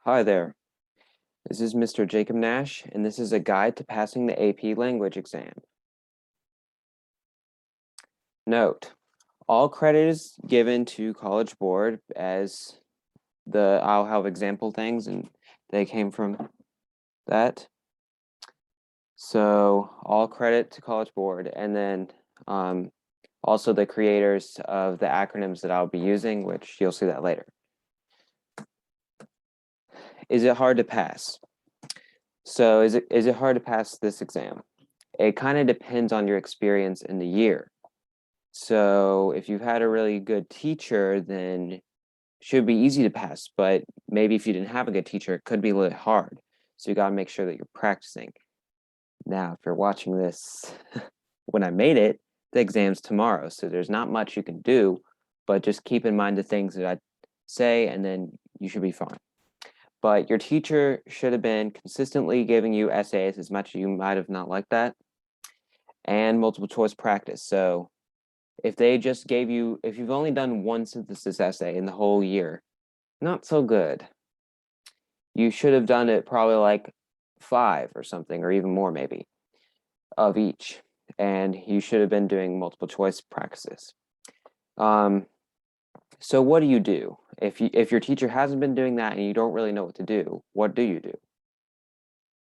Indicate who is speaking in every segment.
Speaker 1: Hi there, this is Mr. Jacob Nash, and this is a guide to passing the AP language exam. Note, all credit is given to College Board as I'll have example things and they came from that. So all credit to College Board, and then also the creators of the acronyms that I'll be using, which you'll see that later. Is it hard to pass? So is it hard to pass this exam? It kind of depends on your experience in the year. So if you've had a really good teacher, then it should be easy to pass. But maybe if you didn't have a good teacher, it could be a little hard. So you got to make sure that you're practicing. Now, if you're watching this when I made it, the exam's tomorrow. So there's not much you can do, but just keep in mind the things that I say, and then you should be fine. But your teacher should have been consistently giving you essays as much as you might have not liked that, and multiple choice practice. So if they just gave you, if you've only done one synthesis essay in the whole year, not so good. You should have done it probably like 5 or something, or even more maybe, of each. And you should have been doing multiple choice practices. So what do? If your teacher hasn't been doing that and you don't really know what to do, what do you do?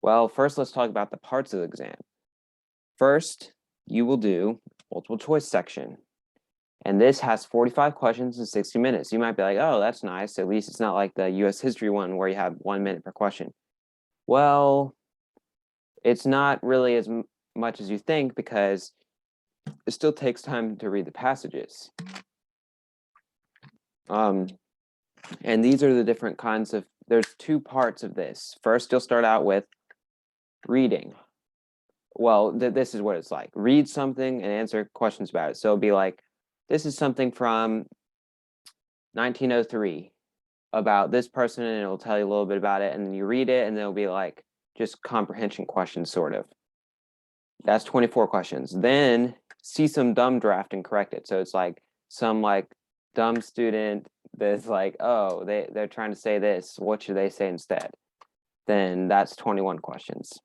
Speaker 1: Well, first let's talk about the parts of the exam. First, you will do multiple choice section. And this has 45 questions in 60 minutes. You might be like, oh, that's nice. At least it's not like the US history one where you have 1 minute per question. Well, it's not really as much as you think, because it still takes time to read the passages. And these are the different kinds of, there's 2 parts of this. First, you'll start out with reading. Well, this is what it's like. Read something and answer questions about it. So it'll be like, this is something from 1903 about this person, and it'll tell you a little bit about it, and then you read it, and it'll be like just comprehension questions, sort of. That's 24 questions. Then see some dumb draft and correct it. So it's like some like dumb student that's like, oh, they're trying to say this, what should they say instead? Then that's 21 questions.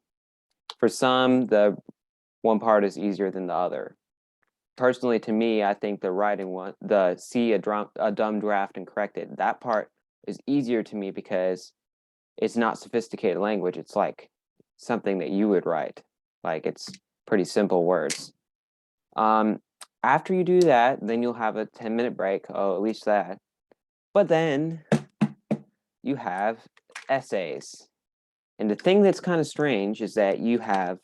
Speaker 1: For some, the one part is easier than the other. Personally, to me, I think the writing one, the see a dumb draft and correct it, that part is easier to me because it's not sophisticated language. It's like something that you would write. Like, it's pretty simple words. After you do that, then you'll have a 10-minute break. Oh, at least that. But then you have essays. And the thing that's kind of strange is that you have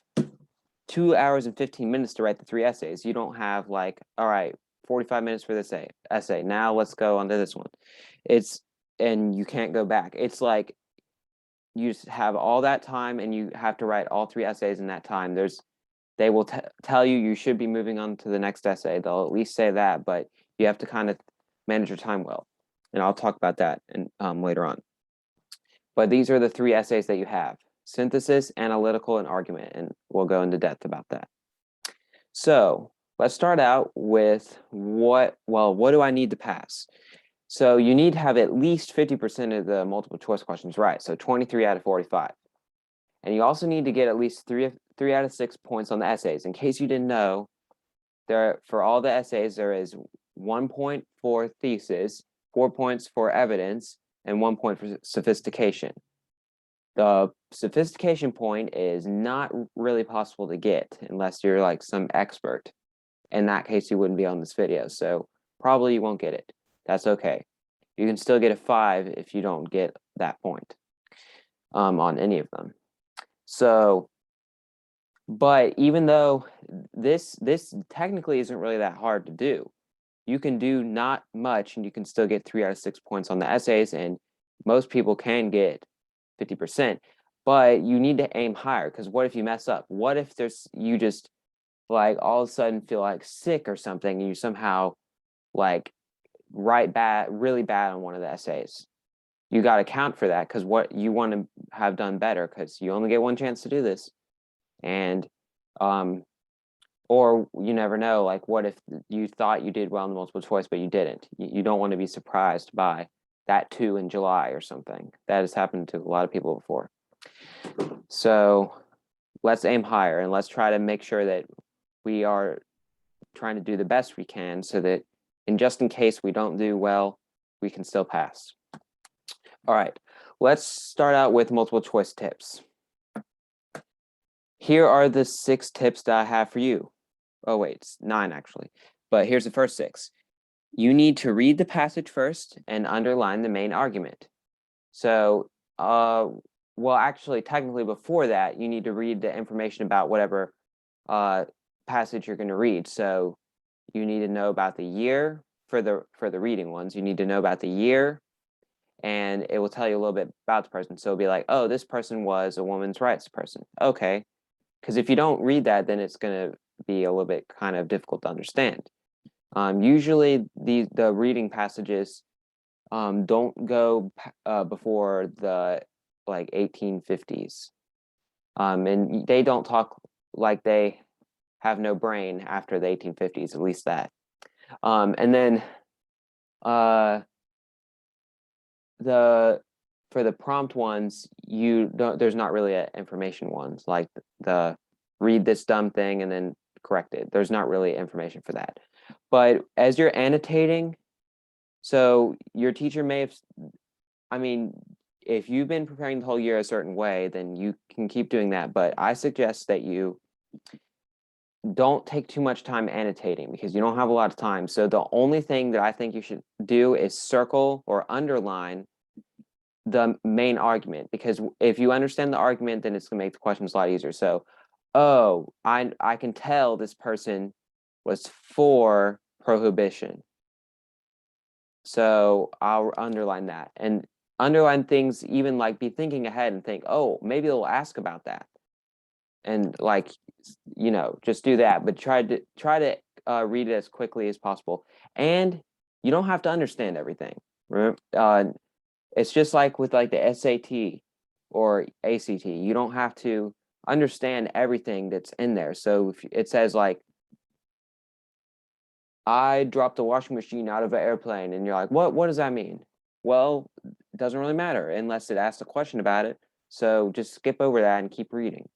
Speaker 1: 2 hours and 15 minutes to write the 3 essays. You don't have like, all right, 45 minutes for this essay. Now let's go on to this one. And you can't go back. It's like you just have all that time and you have to write all 3 essays in that time. They will tell you should be moving on to the next essay. They'll at least say that, but you have to kind of manage your time well. And I'll talk about that later on. But these are the 3 essays that you have: synthesis, analytical, and argument, and we'll go into depth about that. So let's start out with what do I need to pass? So you need to have at least 50% of the multiple choice questions right, so 23 out of 45. And you also need to get at least 3 out of 6 points on the essays. In case you didn't know, for all the essays, there is 1 point for thesis, 4 points for evidence, and 1 point for sophistication. The sophistication point is not really possible to get unless you're like some expert. In that case, you wouldn't be on this video, so probably you won't get it. That's okay. You can still get a 5 if you don't get that point on any of them. So, but even though this technically isn't really that hard to do, you can do not much and you can still get 3 out of 6 points on the essays, and most people can get 50%, but you need to aim higher, because what if you mess up? What if you just like all of a sudden feel like sick or something, and you somehow like write really bad on one of the essays? You got to count for that, because what you want to have done better, because you only get one chance to do this. And or you never know, like what if you thought you did well in the multiple choice but you didn't? You don't want to be surprised by that too in July or something. That has happened to a lot of people before. So let's aim higher, and let's try to make sure that we are trying to do the best we can, so that just in case we don't do well, we can still pass. All right, let's start out with multiple choice tips. Here are the 6 tips that I have for you. Oh wait, it's 9 actually, but here's the first 6. You need to read the passage first and underline the main argument. So, well, actually, technically before that, you need to read the information about whatever passage you're going to read. So you need to know about the year for the reading ones. You need to know about the year, and it will tell you a little bit about the person. So it'll be like, oh, this person was a women's rights person. Okay. Because if you don't read that, then it's going to be a little bit kind of difficult to understand. Usually the reading passages don't go before the like 1850s. And they don't talk like they have no brain after the 1850s, at least that. And then for the prompt ones, there's not really information ones, like the read this dumb thing and then correct it. There's not really information for that. But as you're annotating, so your teacher may have, I mean, if you've been preparing the whole year a certain way, then you can keep doing that. But I suggest that you don't take too much time annotating, because you don't have a lot of time. So the only thing that I think you should do is circle or underline the main argument, because if you understand the argument, then it's going to make the questions a lot easier. So, oh, I can tell this person was for prohibition. So I'll underline that, and underline things, even like be thinking ahead and think, oh, maybe they'll ask about that. And like, just do that, but try to read it as quickly as possible. And you don't have to understand everything. It's just like with like the SAT or ACT. You don't have to understand everything that's in there. So if it says like, I dropped the washing machine out of an airplane, and you're like, what does that mean? Well, it doesn't really matter unless it asks a question about it. So just skip over that and keep reading.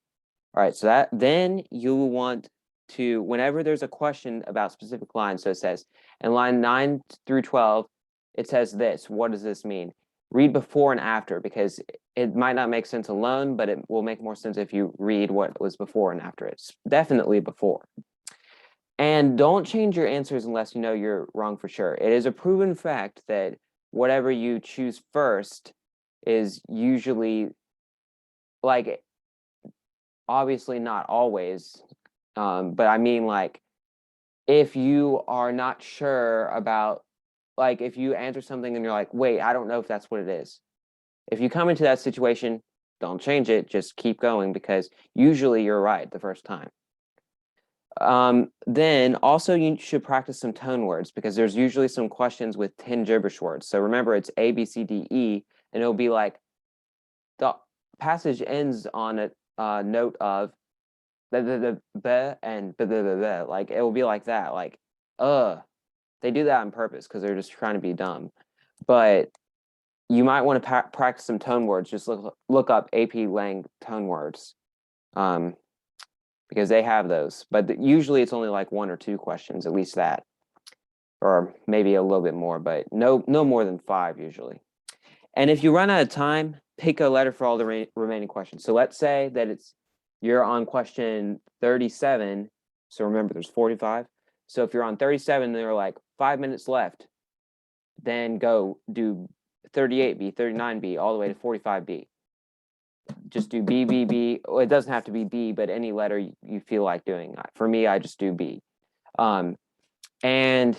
Speaker 1: All right, so then you want to, whenever there's a question about specific lines, so it says in line 9 through 12, it says this. What does this mean? Read before and after, because it might not make sense alone, but it will make more sense if you read what was before and after. It's definitely before. And don't change your answers unless you know you're wrong for sure. It is a proven fact that whatever you choose first is usually, like, obviously not always, but I mean, like, if you are not sure about, like, if you answer something and you're like, wait, I don't know if that's what it is. If you come into that situation, don't change it, just keep going, because usually you're right the first time. Then also you should practice some tone words, because there's usually some questions with 10 gibberish words. So remember, it's A, B, C, D, E, and it'll be like the passage ends on a note of the and like it will be like that, like they do that on purpose because they're just trying to be dumb. But you might want to practice some tone words. Just look up AP Lang tone words, because they have those. But usually it's only like 1 or 2 questions, at least that, or maybe a little bit more, but no more than 5 usually. And if you run out of time, pick a letter for all the remaining questions. So let's say that you're on question 37. So remember, there's 45. So if you're on 37 and there are like 5 minutes left, then go do 38B, 39B, all the way to 45B. Just do B, B, B. Well, it doesn't have to be B, but any letter you feel like doing. For me, I just do B. And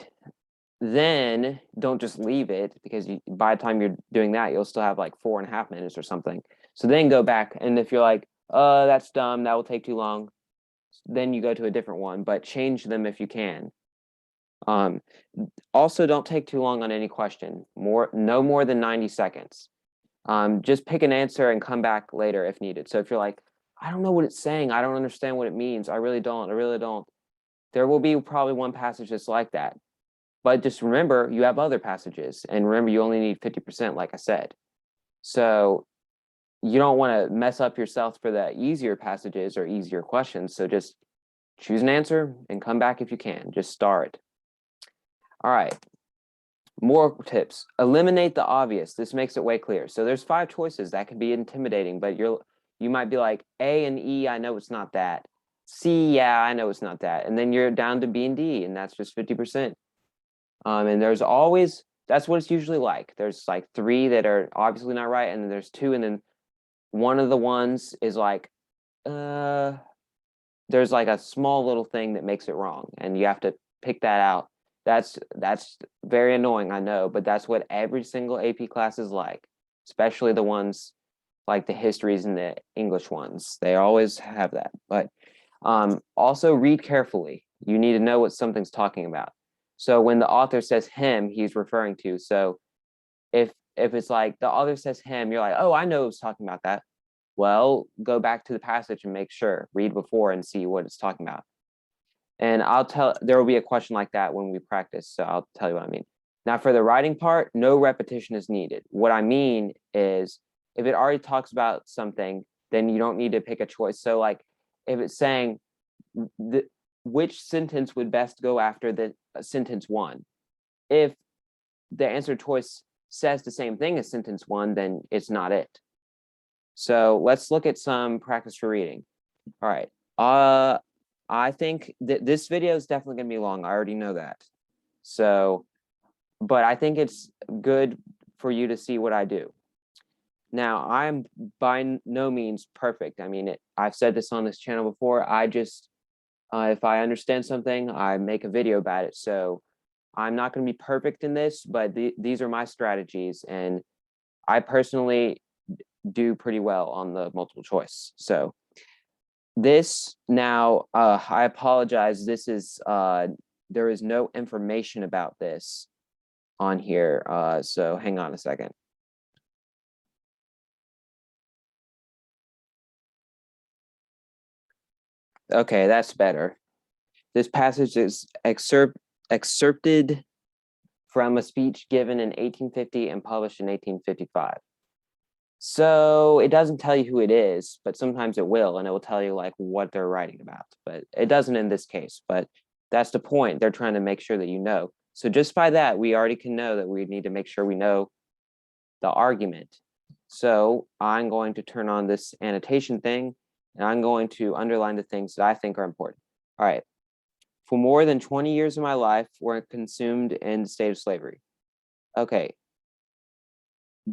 Speaker 1: then don't just leave it, because by the time you're doing that, you'll still have like 4.5 minutes or something. So then go back, and if you're like, that's dumb, that will take too long, then you go to a different one, but change them if you can. Also, don't take too long on any question. No more than 90 seconds. Just pick an answer and come back later if needed. So if you're like, I don't know what it's saying, I don't understand what it means, I really don't, there will be probably one passage that's like that. But just remember, you have other passages. And remember, you only need 50%, like I said. So you don't want to mess up yourself for the easier passages or easier questions. So just choose an answer and come back if you can. Just star it. All right. More tips. Eliminate the obvious. This makes it way clearer. So there's 5 choices. That can be intimidating, but you might be like, A and E, I know it's not that. C, yeah, I know it's not that. And then you're down to B and D, and that's just 50%. And there's always, that's what it's usually like. There's like 3 that are obviously not right, and then there's 2, and then one of the ones is like, there's like a small little thing that makes it wrong, and you have to pick that out. That's very annoying, I know, but that's what every single AP class is like, especially the ones like the histories and the English ones. They always have that. But also read carefully. You need to know what something's talking about. So when the author says him, he's referring to. So if it's like the author says him, you're like, oh, I know it's talking about that. Well, go back to the passage and make sure, read before and see what it's talking about. And there will be a question like that when we practice. So I'll tell you what I mean. Now for the writing part, no repetition is needed. What I mean is if it already talks about something, then you don't need to pick a choice. So like if it's saying which sentence would best go after the sentence 1, if the answer choice says the same thing as sentence 1, then it's not it. So let's look at some practice for reading. All right. I think that this video is definitely going to be long. I already know that. So, but I think it's good for you to see what I do. Now, I'm by no means perfect. I mean, I've said this on this channel before. I just, if I understand something, I make a video about it. So I'm not going to be perfect in this, but these are my strategies. And I personally do pretty well on the multiple choice. So this now, I apologize. This is, there is no information about this on here. So hang on a second. Okay, that's better. This passage is excerpted from a speech given in 1850 and published in 1855. So it doesn't tell you who it is, but sometimes it will, and it will tell you like what they're writing about, but it doesn't in this case. But that's the point. They're trying to make sure that you know. So just by that, we already can know that we need to make sure we know the argument. So I'm going to turn on this annotation thing, and I'm going to underline the things that I think are important. All right. For more than 20 years of my life were consumed in the state of slavery. Okay.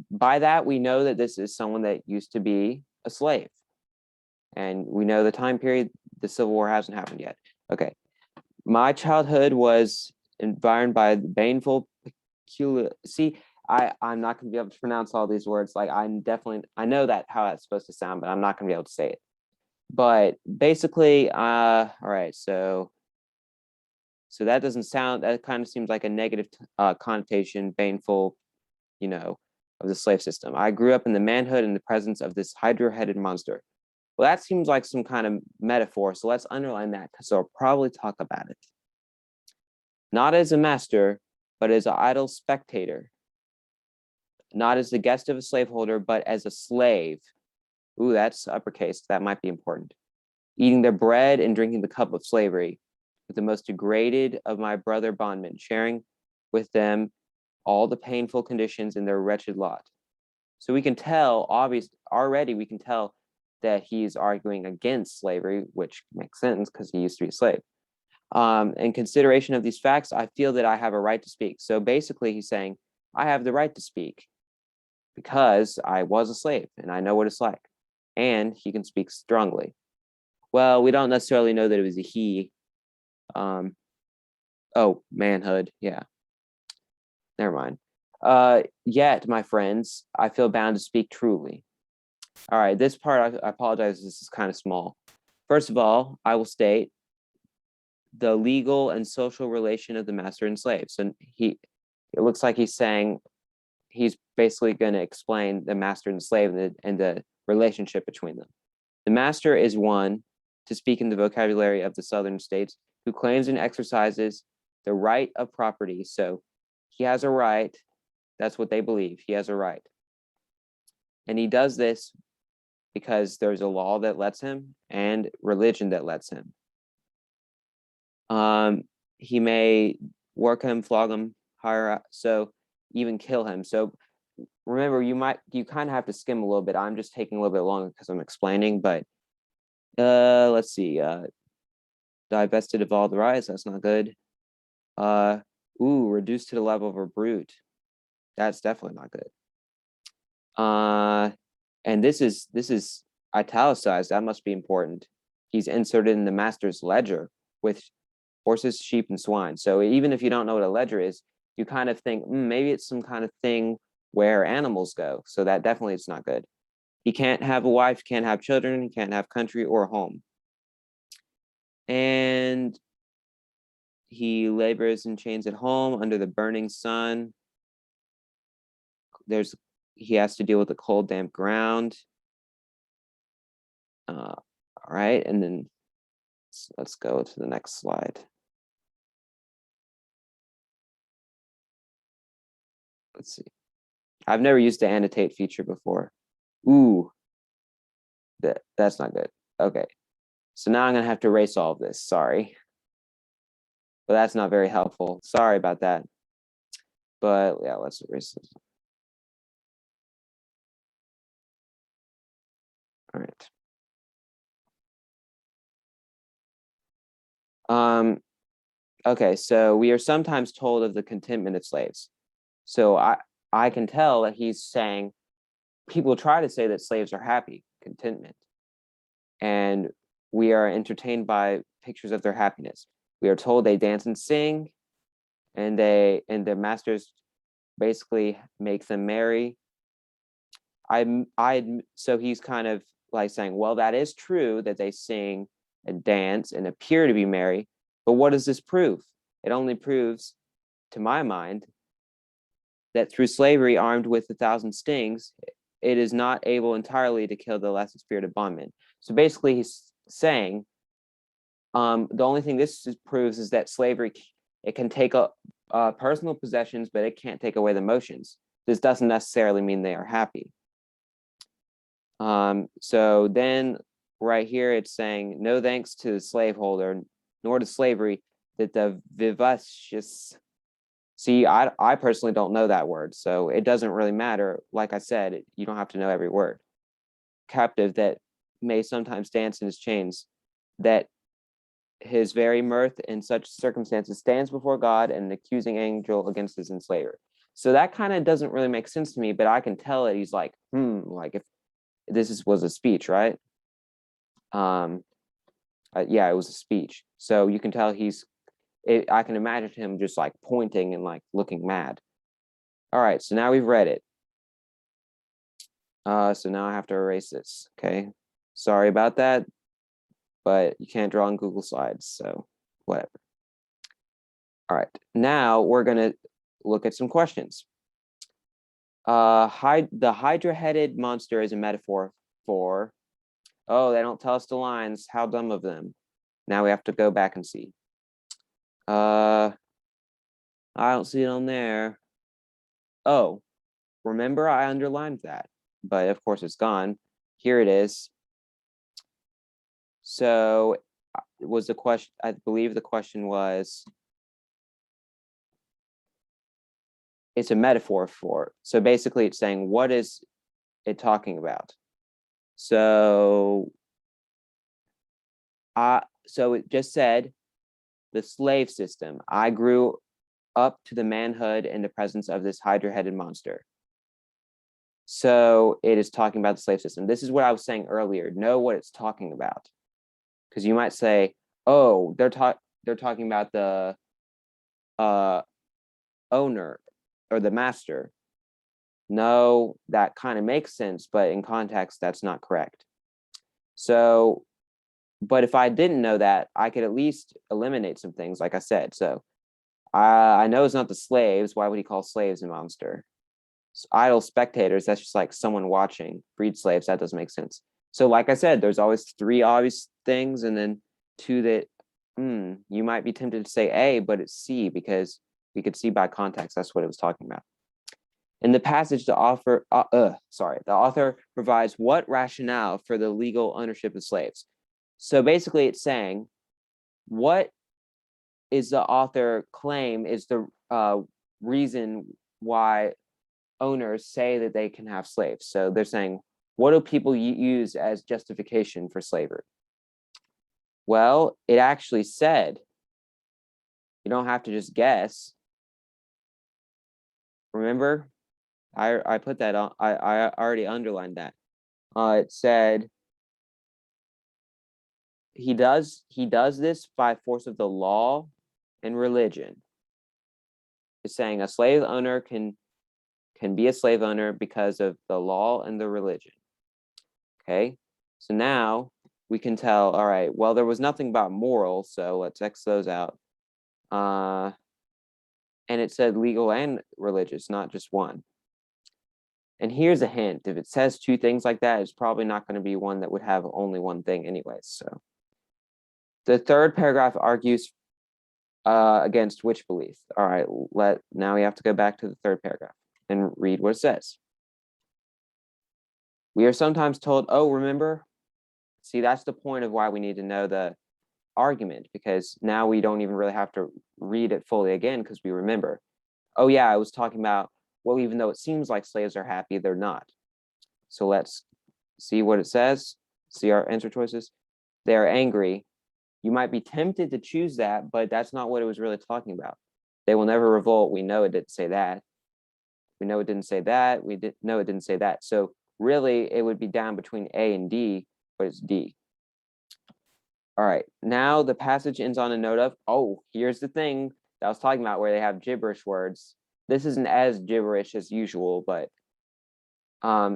Speaker 1: By that, we know that this is someone that used to be a slave. And we know the time period, the Civil War hasn't happened yet. Okay. My childhood was environed by baneful peculiar. See, I'm not going to be able to pronounce all these words. Like I know that how that's supposed to sound, but I'm not going to be able to say it. But basically, all right, so that doesn't sound, that kind of seems like a negative connotation, baneful, you know, of the slave system. I grew up in the manhood and the presence of this hydra-headed monster. Well, that seems like some kind of metaphor, so let's underline that because I'll probably talk about it. Not as a master, but as an idle spectator. Not as the guest of a slaveholder, but as a slave. Ooh, that's uppercase. That might be important. Eating their bread and drinking the cup of slavery with the most degraded of my brother bondmen, sharing with them all the painful conditions in their wretched lot. So we can tell, already we can tell that he's arguing against slavery, which makes sense because he used to be a slave. In consideration of these facts, I feel that I have a right to speak. So basically he's saying, I have the right to speak because I was a slave and I know what it's like. And he can speak strongly. Well, we don't necessarily know that it was a he. Oh, manhood, yeah. Never mind. Yet, my friends, I feel bound to speak truly. All right, this part, I apologize, this is kind of small. First of all, I will state the legal and social relation of the master and slave. So it looks like he's saying, he's basically going to explain the master and slave and the relationship between them. The master is one, to speak in the vocabulary of the southern states, who claims and exercises the right of property. So he has a right. That's what they believe. He has a right. And he does this because there's a law that lets him and religion that lets him. He may work him, flog him, hire, so even kill him. So remember, you kind of have to skim a little bit. I'm just taking a little bit longer because I'm explaining, but let's see. Divested of all the rights, that's not good. Reduced to the level of a brute. That's definitely not good. And this is italicized. That must be important. He's inserted in the master's ledger with horses, sheep, and swine. So even if you don't know what a ledger is, you kind of think maybe it's some kind of thing where animals go. So that definitely is not good. He can't have a wife, can't have children, can't have country or home. And he labors in chains at home under the burning sun. He has to deal with the cold, damp ground. All right, and then let's go to the next slide. Let's see. I've never used the annotate feature before. That's not good. Okay, so now I'm gonna have to erase all of this. Sorry, but that's not very helpful. Sorry about that. But yeah, let's erase this. All right. Okay, so we are sometimes told of the contentment of slaves. So I can tell that he's saying people try to say that slaves are happy, contentment. And we are entertained by pictures of their happiness. We are told they dance and sing, and their masters basically make them merry. So he's kind of like saying, well, that is true that they sing and dance and appear to be merry, but what does this prove? It only proves, to my mind, that through slavery armed with 1,000 stings, it is not able entirely to kill the lesser spirit of bondmen. So basically he's saying, the only thing this proves is that slavery, it can take personal possessions, but it can't take away the emotions. This doesn't necessarily mean they are happy. So then right here, it's saying, no thanks to the slaveholder, nor to slavery, that the vivacious, see, I personally don't know that word, so it doesn't really matter. Like I said, you don't have to know every word. Captive that may sometimes dance in his chains, that his very mirth in such circumstances stands before God and an accusing angel against his enslaver. So that kind of doesn't really make sense to me, but I can tell that he's like, like if this was a speech, right? Yeah, it was a speech. So you can tell I can imagine him just like pointing and like looking mad. All right, so now we've read it. So now I have to erase this, okay? Sorry about that, but you can't draw on Google Slides, so whatever. All right, now we're gonna look at some questions. The hydra-headed monster is a metaphor for, oh, they don't tell us the lines, how dumb of them. Now we have to go back and see. I don't see it on there. Oh, remember I underlined that, but of course it's gone. Here it is. So it was the question, I believe the question was, it's a metaphor for, so basically it's saying, what is it talking about? So it just said the slave system. I grew up to the manhood in the presence of this hydra-headed monster. So it is talking about the slave system. This is what I was saying earlier. Know what it's talking about, because you might say, "Oh, they're talking about the owner or the master." No, that kind of makes sense, but in context, that's not correct. So, but if I didn't know that, I could at least eliminate some things, like I said. So I know it's not the slaves. Why would he call slaves a monster? So idle spectators, that's just like someone watching. Freed slaves, that doesn't make sense. So like I said, there's always 3 obvious things and then 2 that you might be tempted to say A, but it's C because we could see by context that's what it was talking about. In the passage, the author provides what rationale for the legal ownership of slaves. So basically, it's saying what is the author claim is the reason why owners say that they can have slaves. So they're saying, what do people use as justification for slavery? Well, it actually said, you don't have to just guess. Remember, I put that on, I already underlined that. It said, he does this by force of the law and religion. It's saying a slave owner can be a slave owner because of the law and the religion. Okay, so now we can tell, all right, well, there was nothing about moral, so let's X those out. And it said legal and religious, not just one. And here's a hint. If it says two things like that, it's probably not going to be one that would have only one thing anyways. So the third paragraph argues against which belief? All right, now we have to go back to the third paragraph and read what it says. We are sometimes told, oh, remember? See, that's the point of why we need to know the argument, because now we don't even really have to read it fully again because we remember. Oh yeah, I was talking about, well, even though it seems like slaves are happy, they're not. So let's see what it says. See our answer choices. They are angry. You might be tempted to choose that, but that's not what it was really talking about. They will never revolt. We know it didn't say that. We know it didn't say that. We know it didn't say that. So really, it would be down between A and D, but it's D. All right, now the passage ends on a note of, oh, here's the thing that I was talking about where they have gibberish words. This isn't as gibberish as usual, but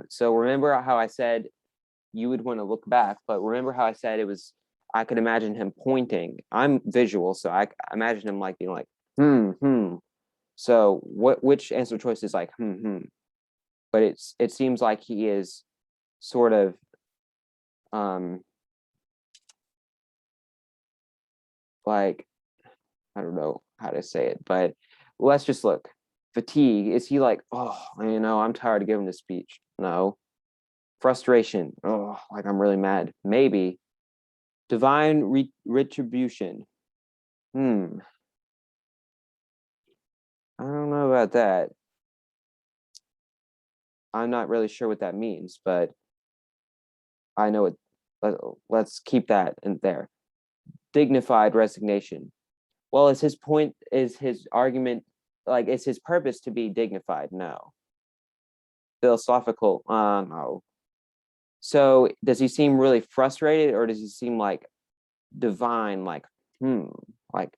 Speaker 1: so remember how I said you would want to look back, but remember how I said it was, I could imagine him pointing. I'm visual, so I imagine him like being like, So which answer choice is like, But it seems like he is sort of, like, I don't know how to say it, but let's just look. Fatigue, is he like, oh, I'm tired of giving this speech? No. Frustration, oh, like I'm really mad. Maybe. Divine retribution. I don't know about that. I'm not really sure what that means, but I know it. Let's keep that in there. Dignified resignation. Well, is his argument, like, is his purpose to be dignified? No. Philosophical? No. So does he seem really frustrated, or does he seem like divine, like, like, I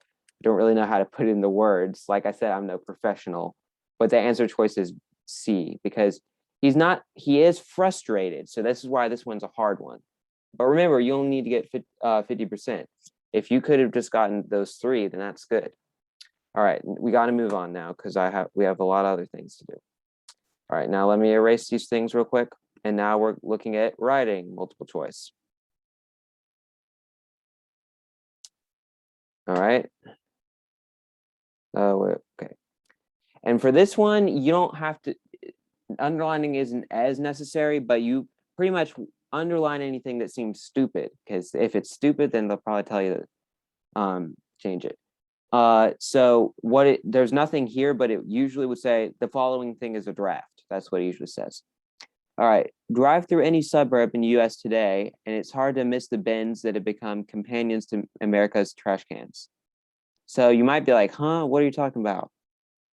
Speaker 1: don't really know how to put it in the words. Like I said, I'm no professional, but the answer choice is C, because he is frustrated. So this is why this one's a hard one. But remember, you only need to get 50%. If you could have just gotten those three, then that's good. All right, we got to move on now because we have a lot of other things to do. All right, now let me erase these things real quick. And now we're looking at writing multiple choice. All right. Okay. And for this one, you don't have to, underlining isn't as necessary, but you pretty much underline anything that seems stupid, because if it's stupid, then they'll probably tell you to change it. So there's nothing here, but it usually would say the following thing is a draft. That's what it usually says. All right, drive through any suburb in the US today, and it's hard to miss the bins that have become companions to America's trash cans. So you might be like, huh, what are you talking about?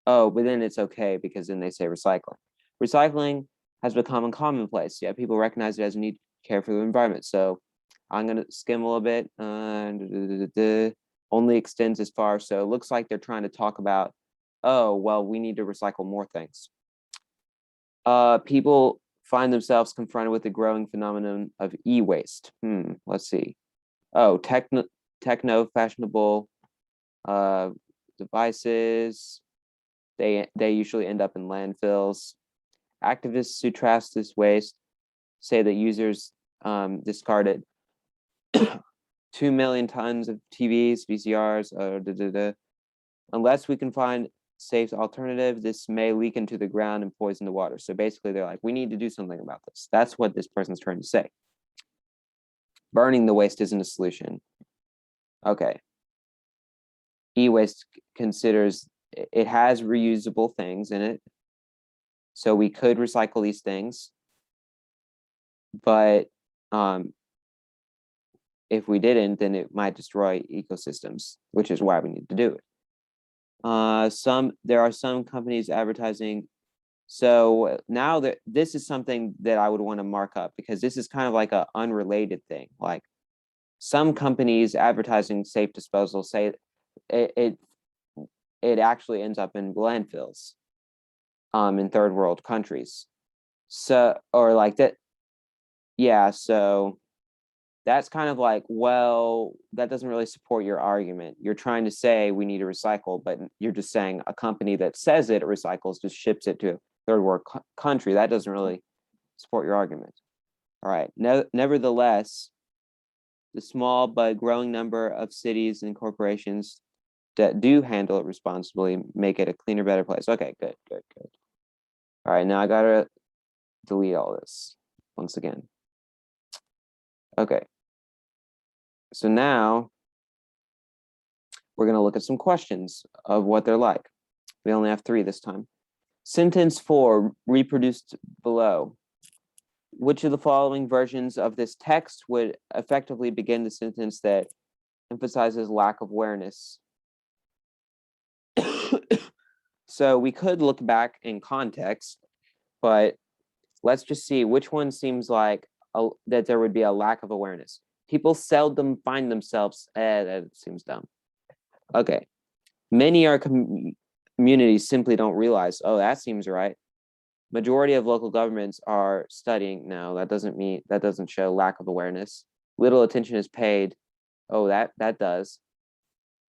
Speaker 1: Oh, but then it's okay, because then they say recycling. Recycling has become a commonplace. Yeah, people recognize it as a need to care for the environment. So I'm going to skim a little bit. Only extends as far. So it looks like they're trying to talk about, oh, well, we need to recycle more things. People find themselves confronted with the growing phenomenon of e-waste. Let's see. Oh, techno fashionable devices. They usually end up in landfills. Activists who trash this waste say that users discard it 2 million tons of TVs, VCRs, unless we can find safe alternative, this may leak into the ground and poison the water. So basically they're like, we need to do something about this. That's what this person's trying to say. Burning the waste isn't a solution. Okay. E-waste considers it has reusable things in it. So we could recycle these things. But if we didn't, then it might destroy ecosystems, which is why we need to do it. There are some companies advertising. So now that this is something that I would want to mark up, because this is kind of like an unrelated thing. Like some companies advertising safe disposal say it actually ends up in landfills in third world countries. So, or like that. Yeah, so that's kind of like, well, that doesn't really support your argument. You're trying to say we need to recycle, but you're just saying a company that says it recycles just ships it to a third world country. That doesn't really support your argument. All right. Nevertheless, the small but growing number of cities and corporations that do handle it responsibly make it a cleaner, better place. Okay, good. All right, now I gotta delete all this once again. Okay. So now we're going to look at some questions of what they're like. We only have 3 this time. Sentence 4, reproduced below. Which of the following versions of this text would effectively begin the sentence that emphasizes lack of awareness? So we could look back in context, but let's just see which one seems like that there would be a lack of awareness. People seldom find themselves, that seems dumb. Okay. Many are communities simply don't realize, oh, that seems right. Majority of local governments are studying. No, that doesn't show lack of awareness. Little attention is paid. Oh, that does.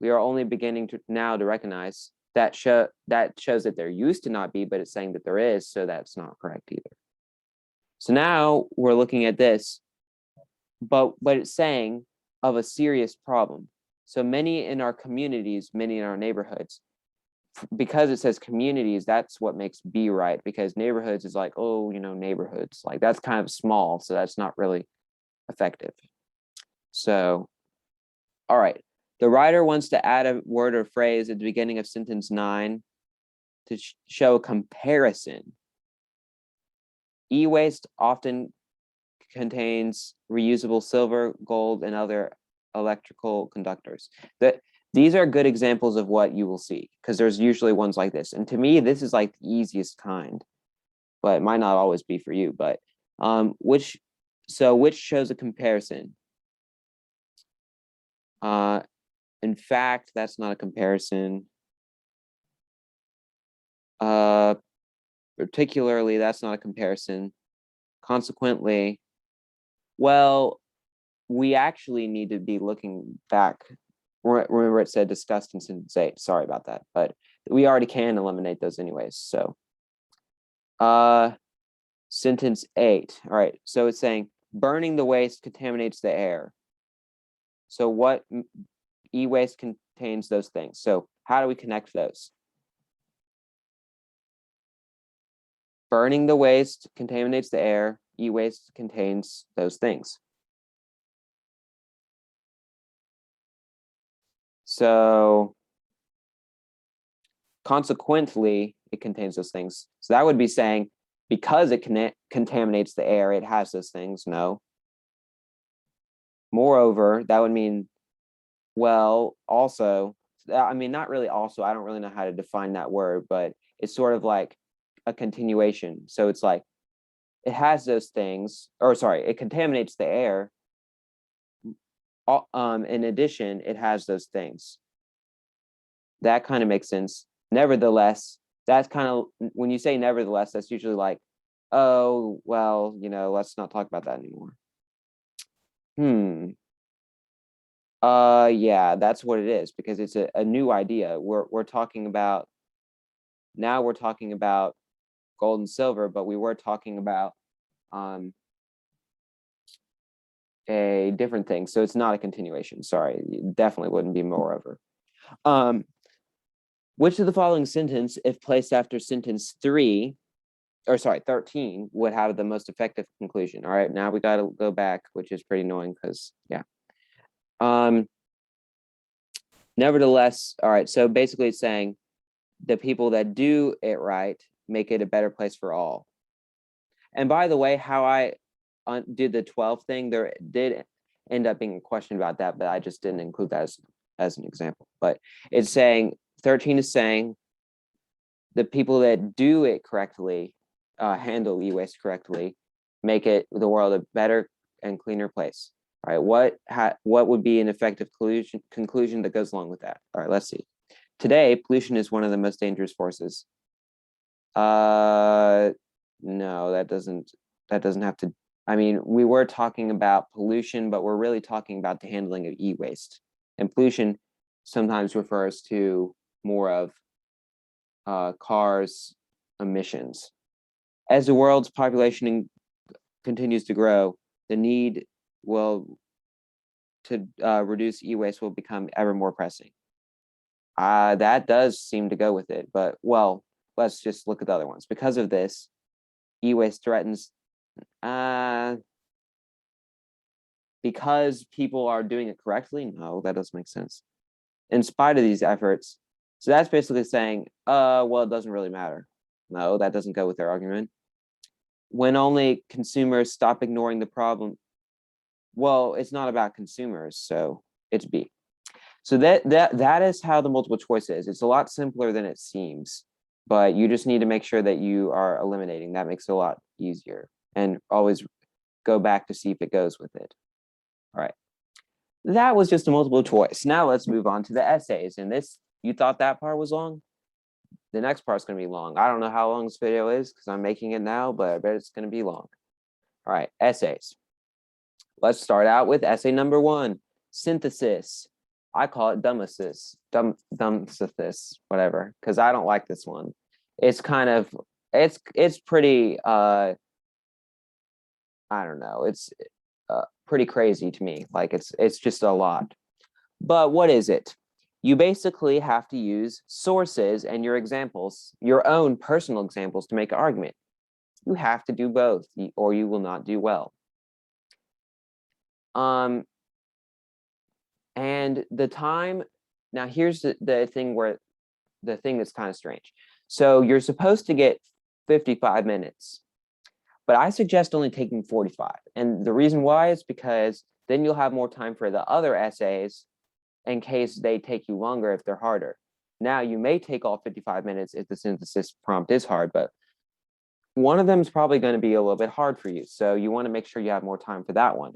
Speaker 1: We are only beginning to now to recognize that shows that there used to not be, but it's saying that there is, so that's not correct either. So now we're looking at this, but it's saying of a serious problem. So many in our communities, many in our neighborhoods, because it says communities, that's what makes B right, because neighborhoods is like, oh, neighborhoods, like that's kind of small, so that's not really effective. So, all right. The writer wants to add a word or phrase at the beginning of sentence 9 to show a comparison. E-waste often contains reusable silver, gold, and other electrical conductors. These are good examples of what you will see, because there's usually ones like this. And to me, this is like the easiest kind, but it might not always be for you. But which shows a comparison? In fact, that's not a comparison. Particularly, that's not a comparison. Consequently, well, we actually need to be looking back. Remember, it said discussed in sentence 8. Sorry about that, but we already can eliminate those anyways. So, sentence 8. All right. So it's saying burning the waste contaminates the air. So what e-waste contains those things? So how do we connect those? Burning the waste contaminates the air. E-waste contains those things. So consequently, it contains those things. So that would be saying, because it contaminates the air, it has those things. No. Moreover, that would mean, well, also, I mean, not really also, I don't really know how to define that word, but it's sort of like a continuation. So it's like, it has those things, or sorry, it contaminates the air. In addition, it has those things. That kind of makes sense. Nevertheless, that's kind of, when you say nevertheless, that's usually like, oh, well, let's not talk about that anymore. Yeah, that's what it is, because it's a new idea. We're talking about, now we're talking about gold and silver, but we were talking about a different thing. So it's not a continuation. Sorry, it definitely wouldn't be moreover. Which of the following sentence, if placed after sentence 13, would have the most effective conclusion? All right, now we got to go back, which is pretty annoying because, yeah. Nevertheless, all right, so basically it's saying the people that do it right make it a better place for all. And by the way, how I did the 12 thing, there did end up being a question about that, but I just didn't include that as an example. But it's saying 13 is saying the people that do it correctly, handle e-waste correctly, make it the world a better and cleaner place. All right, what would be an effective conclusion that goes along with that? All right, let's see. Today, pollution is one of the most dangerous forces. No, that doesn't have to. I mean, we were talking about pollution, but we're really talking about the handling of e-waste. And pollution sometimes refers to more of cars emissions. As the world's population continues to grow, the need to reduce e-waste will become ever more pressing. That does seem to go with it, but well, let's just look at the other ones. Because of this, e-waste threatens, because people are doing it correctly? No, that doesn't make sense. In spite of these efforts, so that's basically saying, well, it doesn't really matter. No, that doesn't go with their argument. When only consumers stop ignoring the problem, well, it's not about consumers, so it's B. So that is how the multiple choice is. It's a lot simpler than it seems, but you just need to make sure that you are eliminating. That makes it a lot easier. And always go back to see if it goes with it. All right. That was just a multiple choice. Now let's move on to the essays. And this, you thought that part was long? The next part's going to be long. I don't know how long this video is because I'm making it now, but I bet it's going to be long. All right, essays. Let's start out with essay number 1, synthesis. I call it dumbasys, whatever, because I don't like this one. It's kind of, it's pretty, I don't know, it's pretty crazy to me. Like it's just a lot. But what is it? You basically have to use sources and your examples, your own personal examples, to make an argument. You have to do both, or you will not do well. And the time, now here's the thing that's kind of strange. So you're supposed to get 55 minutes, but I suggest only taking 45. And the reason why is because then you'll have more time for the other essays in case they take you longer if they're harder. Now, you may take all 55 minutes if the synthesis prompt is hard, but one of them is probably going to be a little bit hard for you. So you want to make sure you have more time for that one.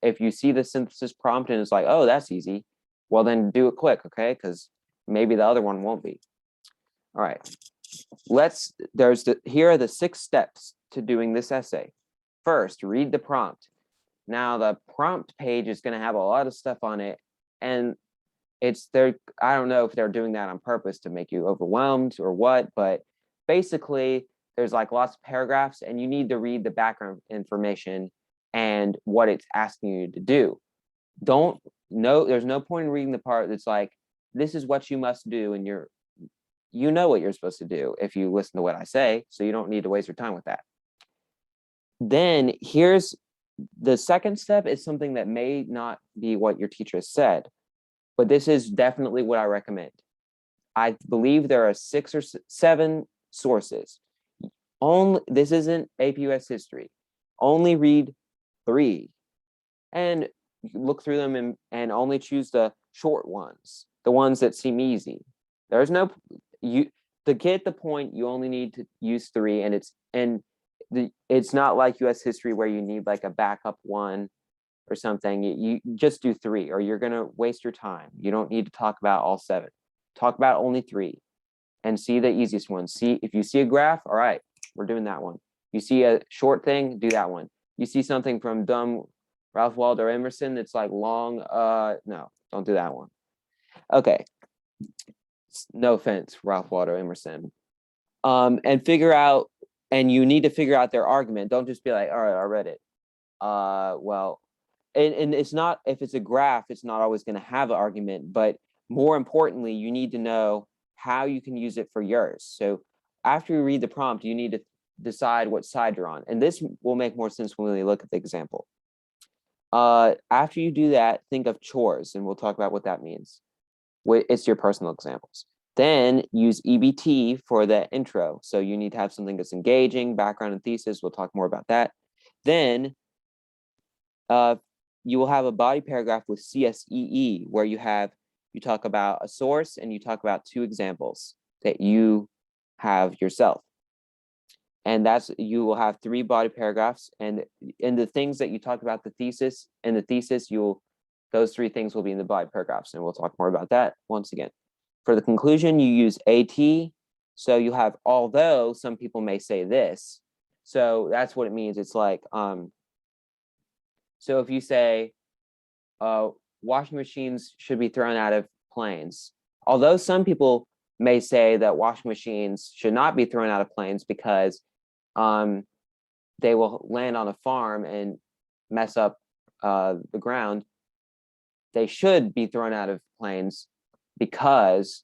Speaker 1: If you see the synthesis prompt and it's like, oh, that's easy, well, then do it quick, okay? Because maybe the other one won't be. All right. Here are the 6 steps to doing this essay. First, read the prompt. Now, the prompt page is going to have a lot of stuff on it, and I don't know if they're doing that on purpose to make you overwhelmed or what, but basically there's like lots of paragraphs and you need to read the background information and what it's asking you to do. There's no point in reading the part that's like, this is what you must do, and you know what you're supposed to do if you listen to what I say, so you don't need to waste your time with that. Then here's the second step, is something that may not be what your teacher has said, but this is definitely what I recommend. I believe there are 6 or 7 sources. This isn't AP US history. Only read 3 and look through them and only choose the short ones, the ones that seem easy. To get the point, you only need to use 3, and it's not like US history where you need like a backup one or something. You just do 3 or you're going to waste your time. You don't need to talk about all 7. Talk about only 3 and see the easiest one. See if you see a graph, all right, we're doing that one. You see a short thing, do that one. You see something from dumb Ralph Waldo Emerson that's like long, no, don't do that one. Okay. No offense, Ralph Waldo Emerson. And you need to figure out their argument. Don't just be like, all right, I read it. Well, and it's not, if it's a graph, it's not always going to have an argument, but more importantly, you need to know how you can use it for yours. So after you read the prompt, you need to decide what side you're on. And this will make more sense when we look at the example. After you do that, think of chores, and we'll talk about what that means. It's your personal examples. Then use EBT for the intro. So you need to have something that's engaging, background and thesis. We'll talk more about that. Then you will have a body paragraph with CSEE, where you talk about a source and you talk about 2 examples that you have yourself. And you will have 3 body paragraphs, and in the things that you talk about the thesis, those 3 things will be in the body paragraphs, and we'll talk more about that once again. For the conclusion, you use AT. So you have, although some people may say this. So that's what it means. It's like, so if you say, washing machines should be thrown out of planes, although some people may say that washing machines should not be thrown out of planes because they will land on a farm and mess up the ground, they should be thrown out of planes because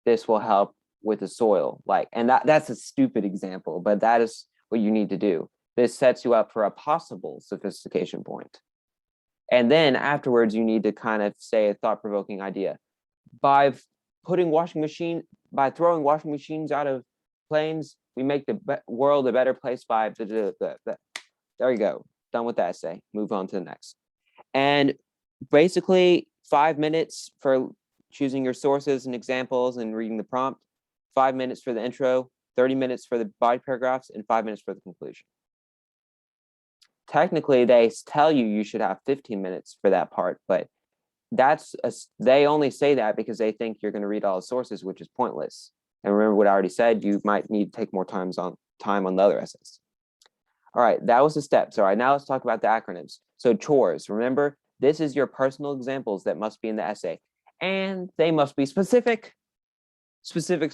Speaker 1: this will help with the soil. And that's a stupid example, but that is what you need to do. This sets you up for a possible sophistication point. And then afterwards, you need to kind of say a thought-provoking idea. By throwing washing machines out of planes, we make the world a better place by there you go. Done with the essay. Move on to the next. And basically 5 minutes for choosing your sources and examples and reading the prompt, 5 minutes for the intro, 30 minutes for the body paragraphs, and 5 minutes for the conclusion. Technically, they tell you should have 15 minutes for that part, but they only say that because they think you're going to read all the sources, which is pointless. And remember what I already said, you might need to take more time on the other essays. All right, that was the steps. All right, now let's talk about the acronyms. So chores, remember, this is your personal examples that must be in the essay. And they must be specific. Specific.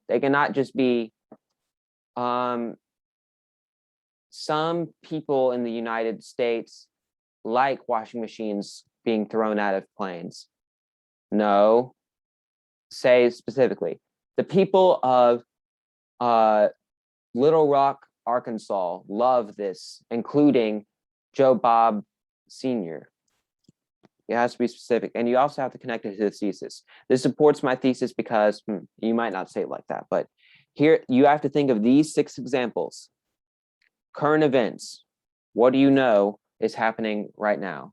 Speaker 1: They cannot just be, some people in the United States like washing machines being thrown out of planes. No, say specifically. The people of Little Rock, Arkansas love this, including Joe Bob Sr. It has to be specific. And you also have to connect it to the thesis. This supports my thesis because you might not say it like that, but here you have to think of these 6 examples. Current events. What do you know is happening right now?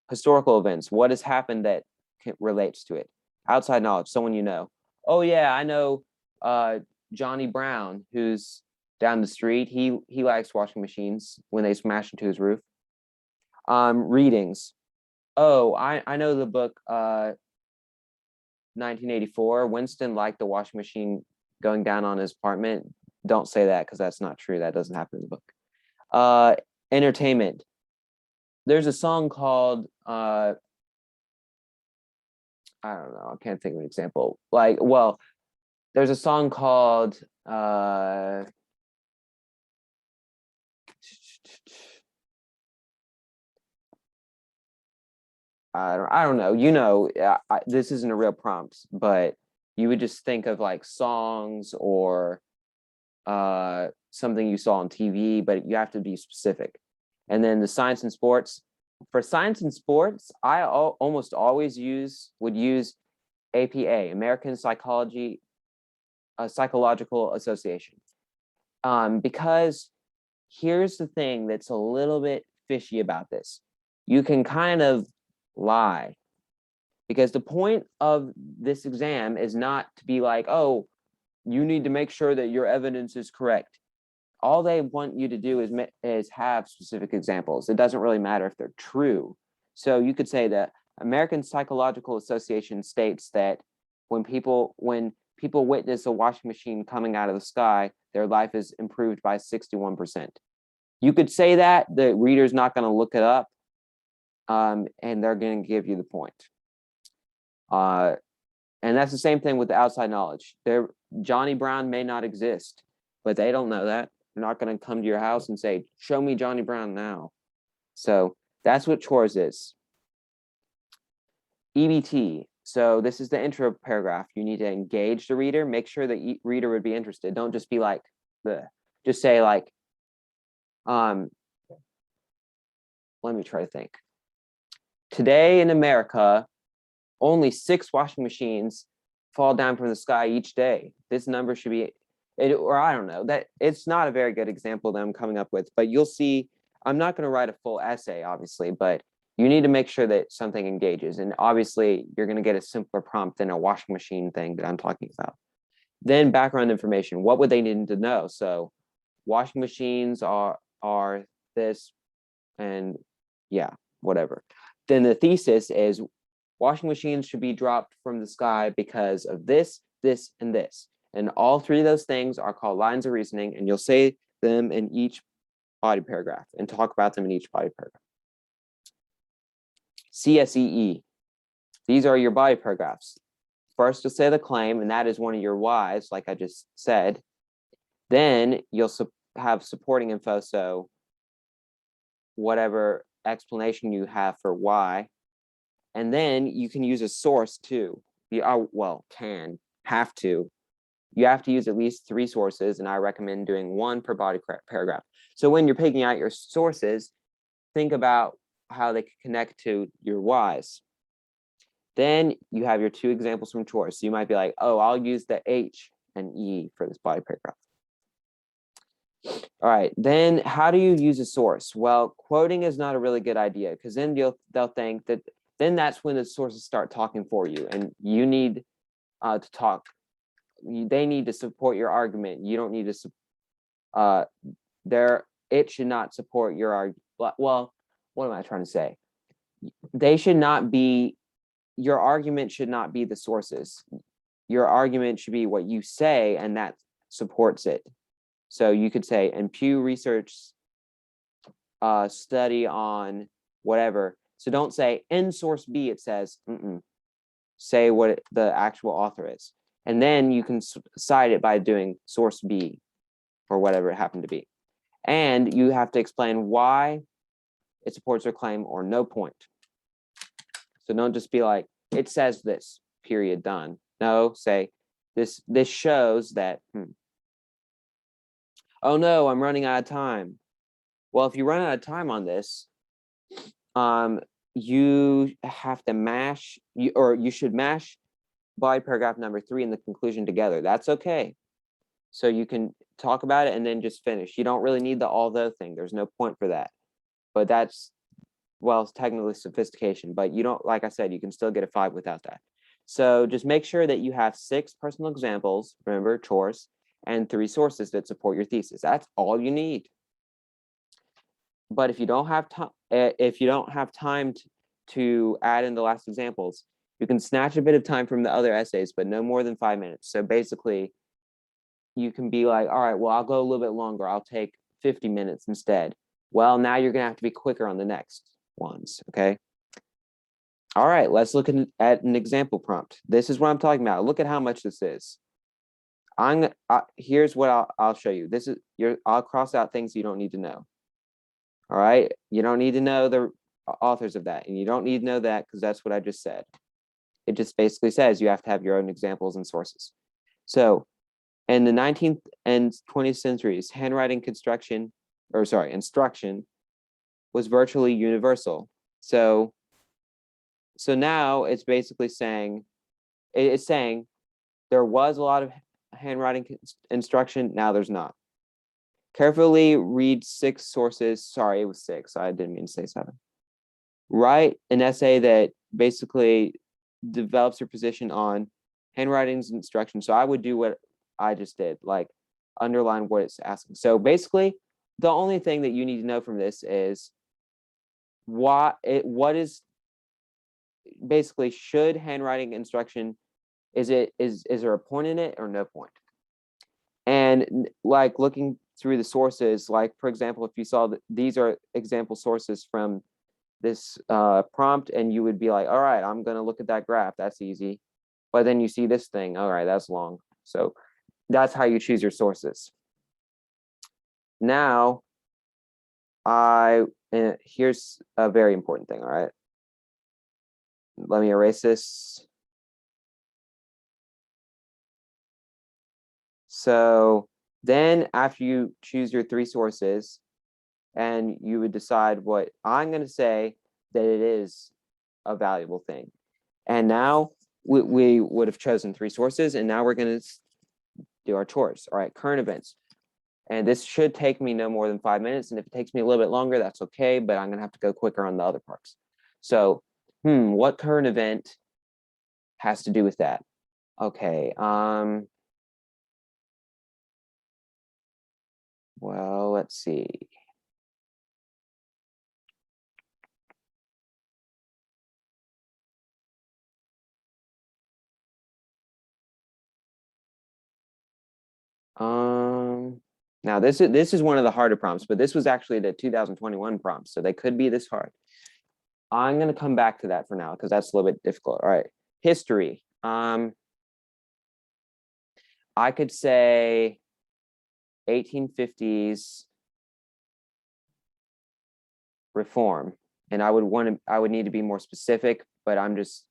Speaker 1: Historical events. What has happened that relates to it? Outside knowledge, someone you know. Oh yeah, I know Johnny Brown, who's down the street. He likes washing machines when they smash into his roof. Readings. Oh, I know the book 1984. Winston liked the washing machine going down on his apartment. Don't say that because that's not true. That doesn't happen in the book. Entertainment. There's a song called I don't know. I can't think of an example. There's a song called I don't know. This isn't a real prompt, but you would just think of songs or something you saw on TV, but you have to be specific. And then the science and sports. For science and sports, I almost always would use APA, American Psychological Association. Because here's the thing that's a little bit fishy about this. You can kind of lie, because the point of this exam is not to be like, oh, you need to make sure that your evidence is correct. All they want you to do is have specific examples. It doesn't really matter if they're true. So you could say that American Psychological Association states that when people witness a washing machine coming out of the sky, their life is improved by 61%. You could say that, the reader's not going to look it up, and they're going to give you the point. And that's the same thing with the outside knowledge. Johnny Brown may not exist, but they don't know that. They're not going to come to your house and say, show me Johnny Brown now. So that's what chores is. EBT. So this is the intro paragraph. You need to engage the reader, make sure the reader would be interested. Don't just be like, bleh. Just say like, let me try to think. Today in America, only 6 washing machines fall down from the sky each day. This number should be, or I don't know, that it's not a very good example that I'm coming up with, but you'll see, I'm not going to write a full essay, obviously, but you need to make sure that something engages. And obviously, you're going to get a simpler prompt than a washing machine thing that I'm talking about. Then background information. What would they need to know? So washing machines are this, and yeah, whatever. Then the thesis is washing machines should be dropped from the sky because of this, this, and this. And all 3 of those things are called lines of reasoning, and you'll say them in each body paragraph and talk about them in each body paragraph. CSEE. These are your body paragraphs. First, you'll say the claim, and that is one of your whys, like I just said. Then you'll have supporting info, so whatever explanation you have for why. And then you can use a source too. You have to. You have to use at least 3 sources, and I recommend doing 1 per body paragraph. So when you're picking out your sources, think about how they connect to your whys. Then you have your 2 examples from chores. So you might be like, oh, I'll use the H and E for this body paragraph. All right, then how do you use a source? Well, quoting is not a really good idea, because then they'll think that, then that's when the sources start talking for you, and you need to talk. They need to support your argument. You don't need to, it should not support your argument. Well, what am I trying to say? They should not be, your argument should not be the sources. Your argument should be what you say, and that supports it. So you could say, and Pew Research study on whatever. So don't say in source B, it says, say what the actual author is. And then you can cite it by doing source B or whatever it happened to be. And you have to explain why it supports their claim or no point. So don't just be like, it says this, period, done. No, say this shows that, oh no, I'm running out of time. Well, if you run out of time on this, you have to you should mash body paragraph number 3 and the conclusion together. That's okay. So you can talk about it and then just finish. You don't really need the although thing. There's no point for that. But that's, well, it's technically sophistication, but you don't, like I said, you can still get a 5 without that. So just make sure that you have 6 personal examples, remember, chores, and 3 sources that support your thesis. That's all you need. But if you don't have time, to add in the last examples, you can snatch a bit of time from the other essays, but no more than 5 minutes. So basically, you can be like, all right, well, I'll go a little bit longer. I'll take 50 minutes instead. Well, now you're going to have to be quicker on the next ones, okay? All right, let's look at an example prompt. This is what I'm talking about. Look at how much this is. Here's what I'll show you. I'll cross out things you don't need to know. All right, you don't need to know the authors of that, and you don't need to know that because that's what I just said. It just basically says you have to have your own examples and sources. So in the 19th and 20th centuries, instruction was virtually universal. So now it's basically saying, there was a lot of handwriting instruction, now there's not. Carefully read 6 sources. Sorry, it was 6. I didn't mean to say 7. Write an essay that basically develops your position on handwriting's instruction. So I would do what I just did, like underline what it's asking. So basically, the only thing that you need to know from this is what is basically, should handwriting instruction, is there a point in it or no point? And like looking through the sources, like for example, if you saw that these are example sources from this prompt, and you would be like, all right, I'm going to look at that graph. That's easy. But then you see this thing. All right, that's long. So that's how you choose your sources. Now, I and here's a very important thing, all right? Let me erase this. So then after you choose your 3 sources, and you would decide what I'm going to say that it is a valuable thing. And now we would have chosen 3 sources, and now we're going to do our chores. All right, current events. And this should take me no more than 5 minutes. And if it takes me a little bit longer, that's okay, but I'm going to have to go quicker on the other parts. So, what current event has to do with that? Okay. Well, let's see. Now this is one of the harder prompts, but this was actually the 2021 prompt, so they could be this hard. I'm going to come back to that for now because that's a little bit difficult. All right, history. I could say 1850s reform, and I would need to be more specific, but I'm just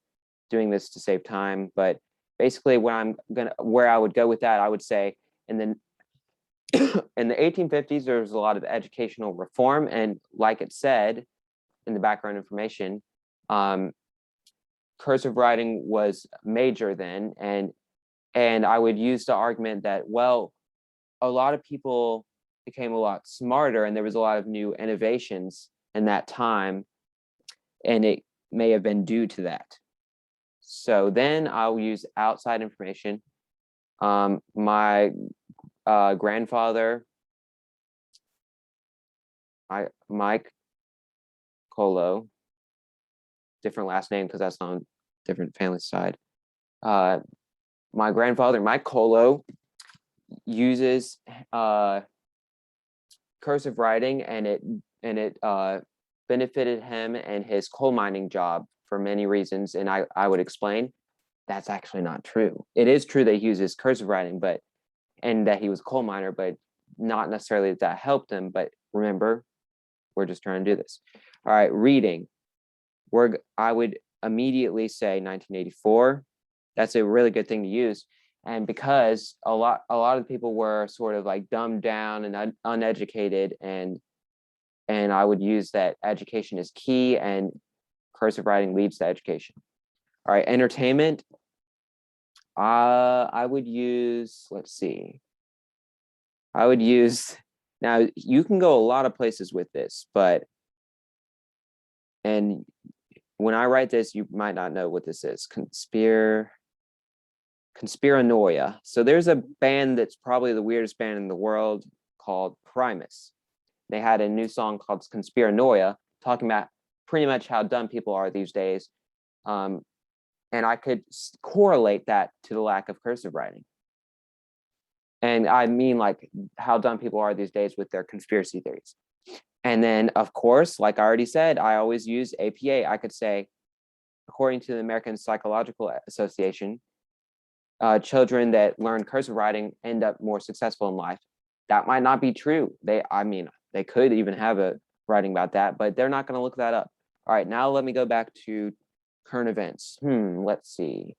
Speaker 1: doing this to save time. But basically, where I would go with that, I would say in the 1850s, there was a lot of educational reform, and like it said in the background information, cursive writing was major then, and I would use the argument that, well, a lot of people became a lot smarter, and there was a lot of new innovations in that time, and it may have been due to that. So then I'll use outside information. My grandfather, Mike Colo, different last name because that's on different family side. My grandfather, Mike Colo, uses cursive writing, and it benefited him and his coal mining job for many reasons. And I would explain that's actually not true. It is true that he uses cursive writing, and that he was a coal miner, but not necessarily that helped him. But remember, we're just trying to do this. All right, reading. I would immediately say 1984. That's a really good thing to use. And because a lot of people were sort of like dumbed down and uneducated, and I would use that education is key, and cursive writing leads to education. All right, entertainment. I would use, let's see. I would use, now you can go a lot of places with this, and when I write this, you might not know what this is. Conspiranoia. So there's a band that's probably the weirdest band in the world called Primus. They had a new song called Conspiranoia, talking about pretty much how dumb people are these days. And I could correlate that to the lack of cursive writing. And I mean like how dumb people are these days with their conspiracy theories. And then, of course, like I already said, I always use APA. I could say, according to the American Psychological Association, children that learn cursive writing end up more successful in life. That might not be true. They could even have a writing about that, but they're not going to look that up. All right, now let me go back to current events. Let's see.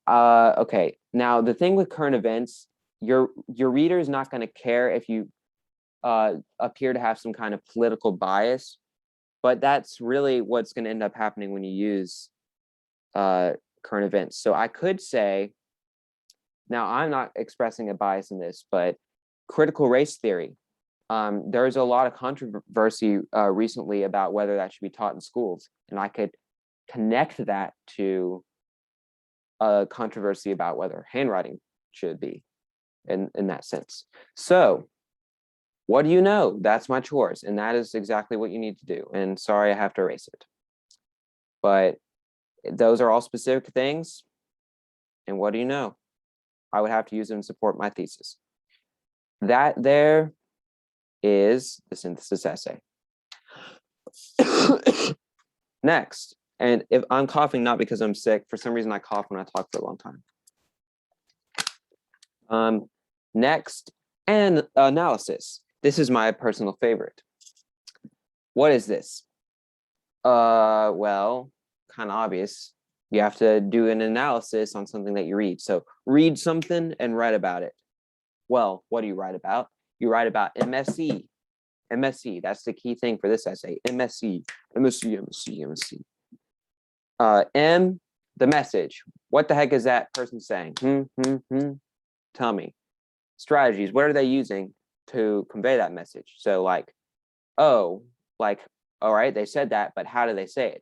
Speaker 1: Okay, now the thing with current events, your reader is not going to care if you appear to have some kind of political bias, but that's really what's going to end up happening when you use current events. So I could say, now I'm not expressing a bias in this, but critical race theory. There's a lot of controversy recently about whether that should be taught in schools, and I could connect that to a controversy about whether handwriting should be in that sense. So what do you know? That's my chores, and that is exactly what you need to do. And sorry, I have to erase it. But those are all specific things. And what do you know? I would have to use them to support my thesis. That there is the synthesis essay. Next, and if I'm coughing, not because I'm sick, for some reason I cough when I talk for a long time. Next And analysis. This is my personal favorite. What is this? Well, kind of obvious. You have to do an analysis on something that you read. So read something and write about it. Well, what do you write about? You write about MSE. MSE, that's the key thing for this essay. MSE, MSE, MSE, MSE. M, the message. What the heck is that person saying? Tell me. Strategies, what are they using to convey that message? So like, oh, like, all right, they said that, but how do they say it?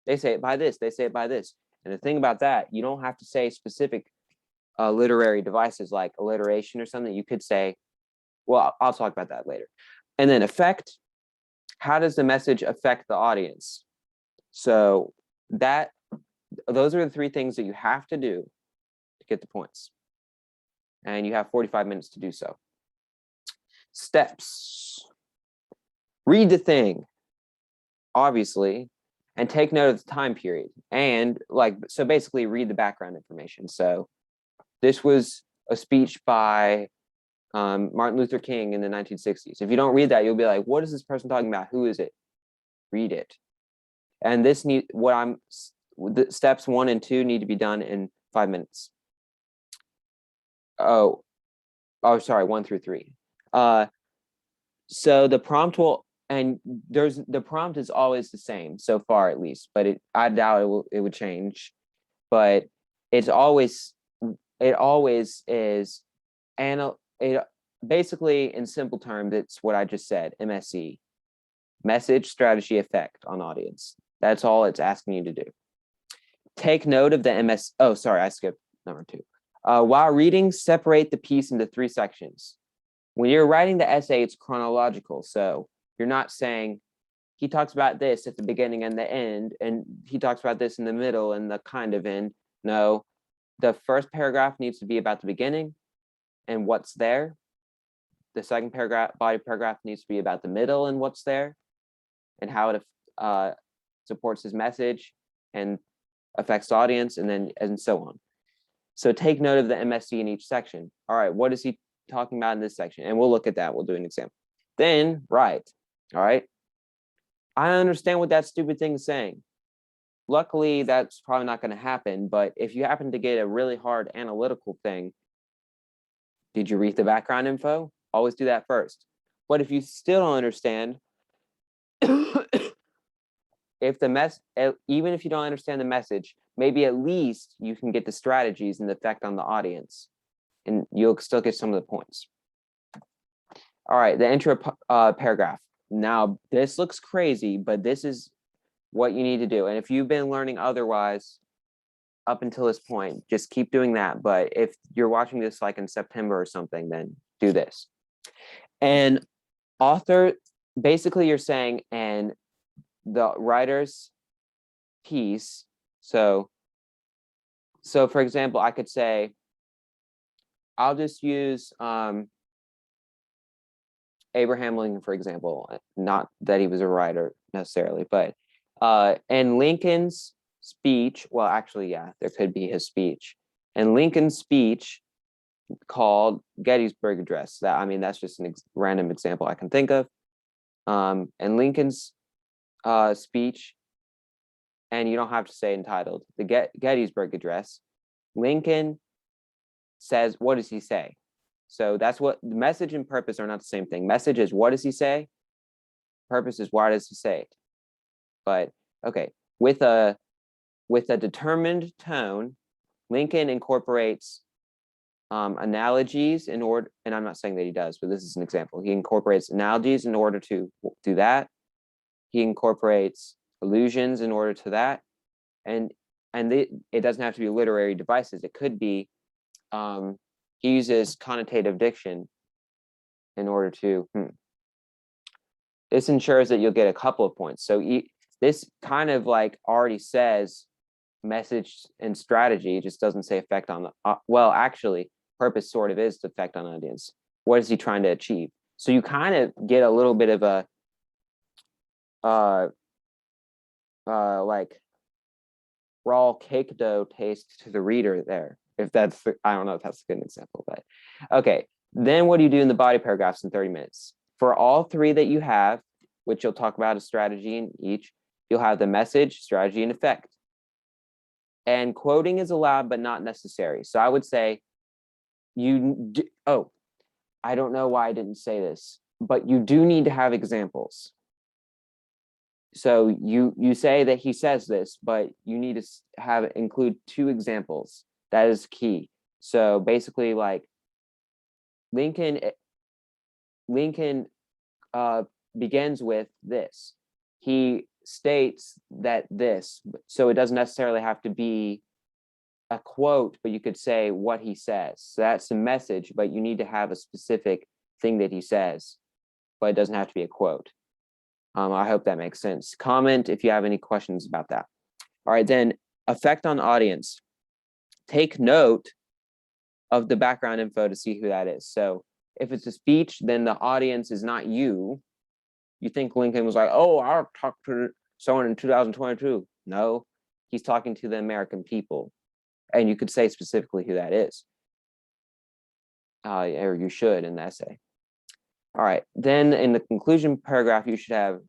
Speaker 1: They say it by this, they say it by this. And the thing about that, you don't have to say specific literary devices like alliteration or something. You could say, well, I'll talk about that later. And then effect, how does the message affect the audience? So those are the three things that you have to do to get the points. And you have 45 minutes to do so. Steps. Read the thing, obviously, and take note of the time period. And so basically read the background information. So this was a speech by Martin Luther King in the 1960s. If you don't read that, you'll be like, what is this person talking about? Who is it? Read it. And steps 1 and 2 need to be done in 5 minutes. Oh, sorry, 1 through 3. So the prompt the prompt is always the same so far, at least, but I doubt it would change. But it always is, and it basically, in simple terms, it's what I just said, MSE, message, strategy, effect on audience. That's all it's asking you to do. Take note of the MS. Oh, sorry, I skipped number 2. While reading, separate the piece into 3 sections. When you're writing the essay, it's chronological. So you're not saying, he talks about this at the beginning and the end, and he talks about this in the middle and the kind of end. No, the first paragraph needs to be about the beginning and what's there. The second body paragraph needs to be about the middle and what's there, and how it supports his message and affects the audience, and so on. So take note of the MSE in each section. All right, what is he talking about in this section? And we'll look at that. We'll do an example. Then write. All right. I understand what that stupid thing is saying. Luckily, that's probably not going to happen. But if you happen to get a really hard analytical thing, did you read the background info? Always do that first. But if you still don't understand, even if you don't understand the message, maybe at least you can get the strategies and the effect on the audience, and you'll still get some of the points. All right, the intro paragraph. Now, this looks crazy, but this is what you need to do. And if you've been learning otherwise up until this point, just keep doing that. But if you're watching this like in September or something, then do this. And author, basically you're saying, and the writer's piece. So for example, I could say, I'll just use Abraham Lincoln, for example, not that he was a writer necessarily, but in Lincoln's speech, well, actually, yeah, there could be his speech. And Lincoln's speech called Gettysburg Address. That's just a random example I can think of. And Lincoln's speech, and you don't have to say entitled, the Gettysburg Address, Lincoln says, what does he say? So that's what the message and purpose are not the same thing. Message is what does he say? Purpose is why does he say it? But okay, with a determined tone, Lincoln incorporates analogies in order, and I'm not saying that he does, but this is an example. He incorporates analogies in order to do that. He incorporates allusions in order to that, and it doesn't have to be literary devices. It could be he uses connotative diction in order to. This ensures that you'll get a couple of points. So this kind of like already says message and strategy. It just doesn't say effect on the. Well, actually, purpose sort of is the effect on audience. What is he trying to achieve? So you kind of get a little bit of a like raw cake dough taste to the reader there. If that's, I don't know if that's a good example, but okay. Then what do you do in the body paragraphs in 30 minutes? For all three that you have, which you'll talk about a strategy in each, you'll have the message, strategy, and effect. And quoting is allowed, but not necessary. So I would say I don't know why I didn't say this, but you do need to have examples. So you say that he says this, but you need to include 2 examples. That is key. So basically, like Lincoln begins with this. He states that this, so it doesn't necessarily have to be a quote, but you could say what he says. So that's a message, but you need to have a specific thing that he says, but it doesn't have to be a quote. I hope that makes sense. Comment if you have any questions about that. All right, then effect on audience. Take note of the background info to see who that is. So if it's a speech, then the audience is not you. You think Lincoln was like, oh, I'll talk to someone in 2022. No, he's talking to the American people. And you could say specifically who that is. Or you should in the essay. All right, then in the conclusion paragraph, you should have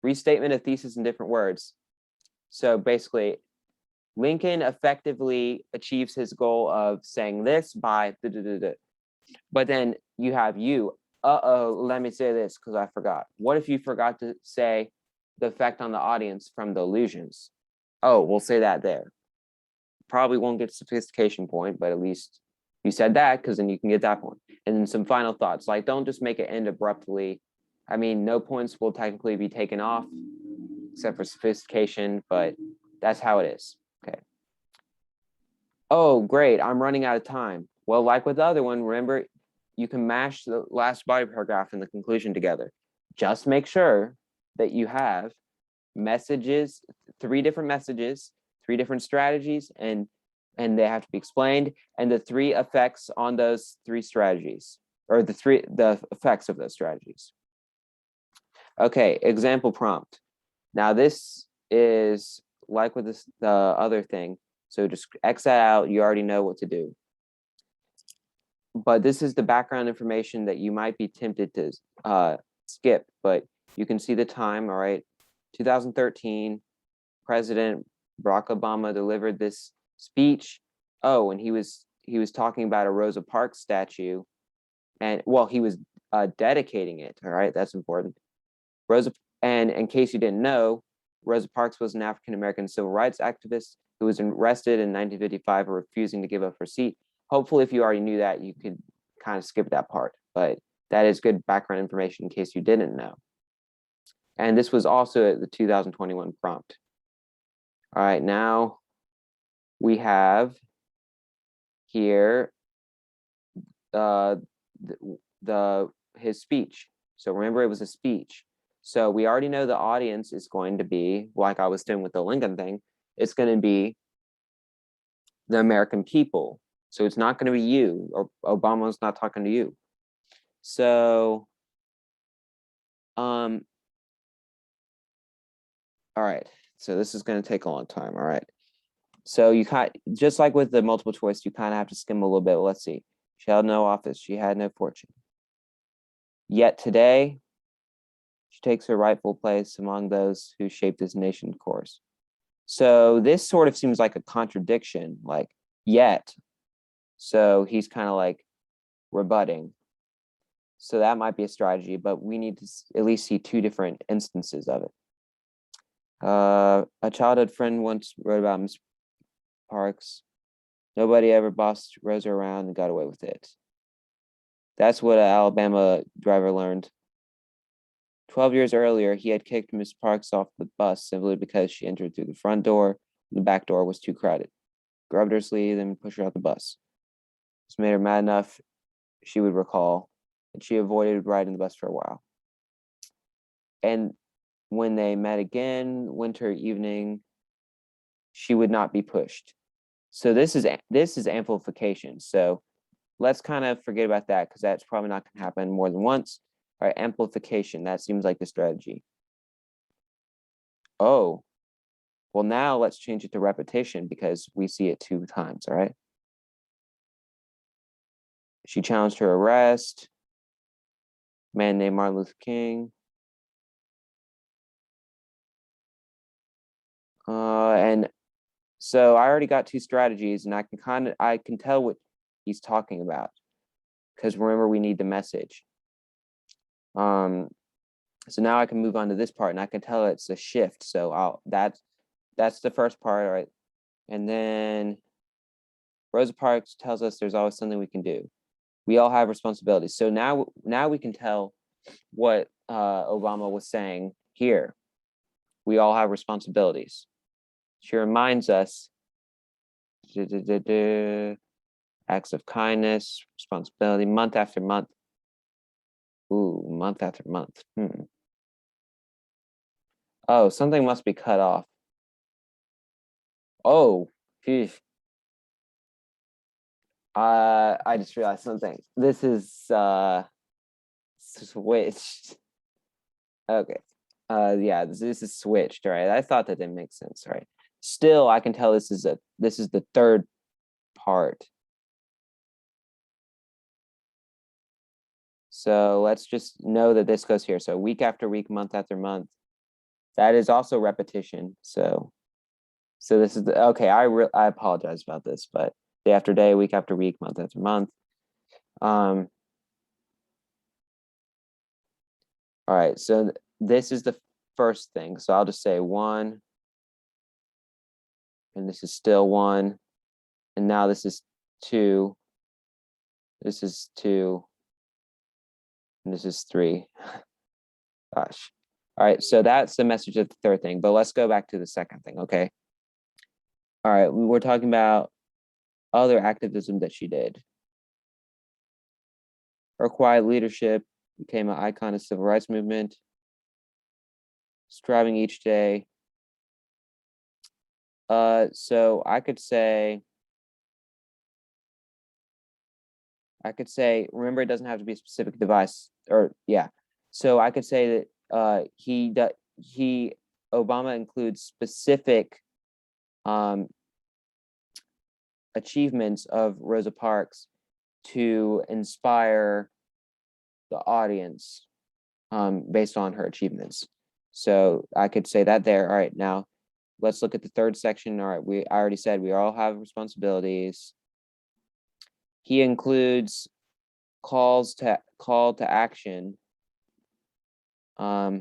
Speaker 1: restatement of thesis in different words. So basically, Lincoln effectively achieves his goal of saying this by but then you have let me say this because I forgot. What if you forgot to say the effect on the audience from the illusions? Oh, we'll say that there. Probably won't get sophistication point, but at least you said that because then you can get that point. And then some final thoughts, like don't just make it end abruptly. I mean, no points will technically be taken off except for sophistication, but that's how it is. Okay. Oh, great, I'm running out of time. Well, like with the other one, remember, you can mash the last body paragraph and the conclusion together. Just make sure that you have messages, 3 different messages, 3 different strategies, and they have to be explained, and the 3 effects on those 3 strategies, or the effects of those strategies. Okay, example prompt. Now this is like with the other thing, so just X that out, you already know what to do. But this is the background information that you might be tempted to skip, but you can see the time, all right? 2013, President Barack Obama delivered this speech. Oh, and he was talking about a Rosa Parks statue, and well, he was dedicating it. All right, that's important. And in case you didn't know, Rosa Parks was an African-American civil rights activist who was arrested in 1955 for refusing to give up her seat. Hopefully, if you already knew that, you could kind of skip that part, but that is good background information in case you didn't know. And this was also the 2021 prompt. All right, now we have here his speech. So remember, it was a speech. So we already know the audience is going to be, like I was doing with the Lincoln thing, it's going to be the American people. So it's not going to be you, or Obama's not talking to you. So, all right. So this is going to take a long time. All right. So you just like with the multiple choice, you kind of have to skim a little bit. Let's see. She held no office. She had no fortune. Yet today, she takes her rightful place among those who shaped this nation's course. So this sort of seems like a contradiction, like yet. So he's kind of like rebutting. So that might be a strategy, but we need to at least see 2 different instances of it. A childhood friend once wrote about Miss Parks. Nobody ever bossed Rosa around and got away with it. That's what an Alabama driver learned. 12 years earlier, he had kicked Miss Parks off the bus simply because she entered through the front door and the back door was too crowded. Grabbed her sleeve and pushed her out the bus. This made her mad enough she would recall, and she avoided riding the bus for a while. And when they met again, winter evening, she would not be pushed. So this is amplification. So let's kind of forget about that because that's probably not going to happen more than once. All right, amplification, that seems like the strategy. Oh, well, now let's change it to repetition because we see it 2 times, all right? She challenged her arrest. Man named Martin Luther King. And so I already got 2 strategies, and I can tell what he's talking about, because remember, we need the message. So now I can move on to this part, and I can tell it's a shift. So that's the first part, all right? And then Rosa Parks tells us there's always something we can do. We all have responsibilities. So now we can tell what Obama was saying here. We all have responsibilities. She reminds us acts of kindness, responsibility, month after month. Ooh, month after month. Oh, something must be cut off. Oh, phew. I just realized something. This is switched. Okay. Yeah, this is switched. All right. I thought that didn't make sense. All right. Still, I can tell this is the third part. So let's just know that this goes here. So week after week, month after month. That is also repetition. So this is okay. I apologize about this, but day after day, week after week, month after month. All right. So this is the first thing. So I'll just say 1. And this is still 1. And now this is 2. This is 2. And this is 3. Gosh. All right. So that's the message of the third thing. But let's go back to the second thing. Okay. All right. We were talking about other activism that she did. Her quiet leadership became an icon of civil rights movement. Striving each day. So I could say, remember, it doesn't have to be a specific device, or yeah. So I could say that Obama includes specific achievements of Rosa Parks to inspire the audience based on her achievements. So I could say that there. All right, now let's look at the third section. All right, I already said we all have responsibilities. He includes call to action. All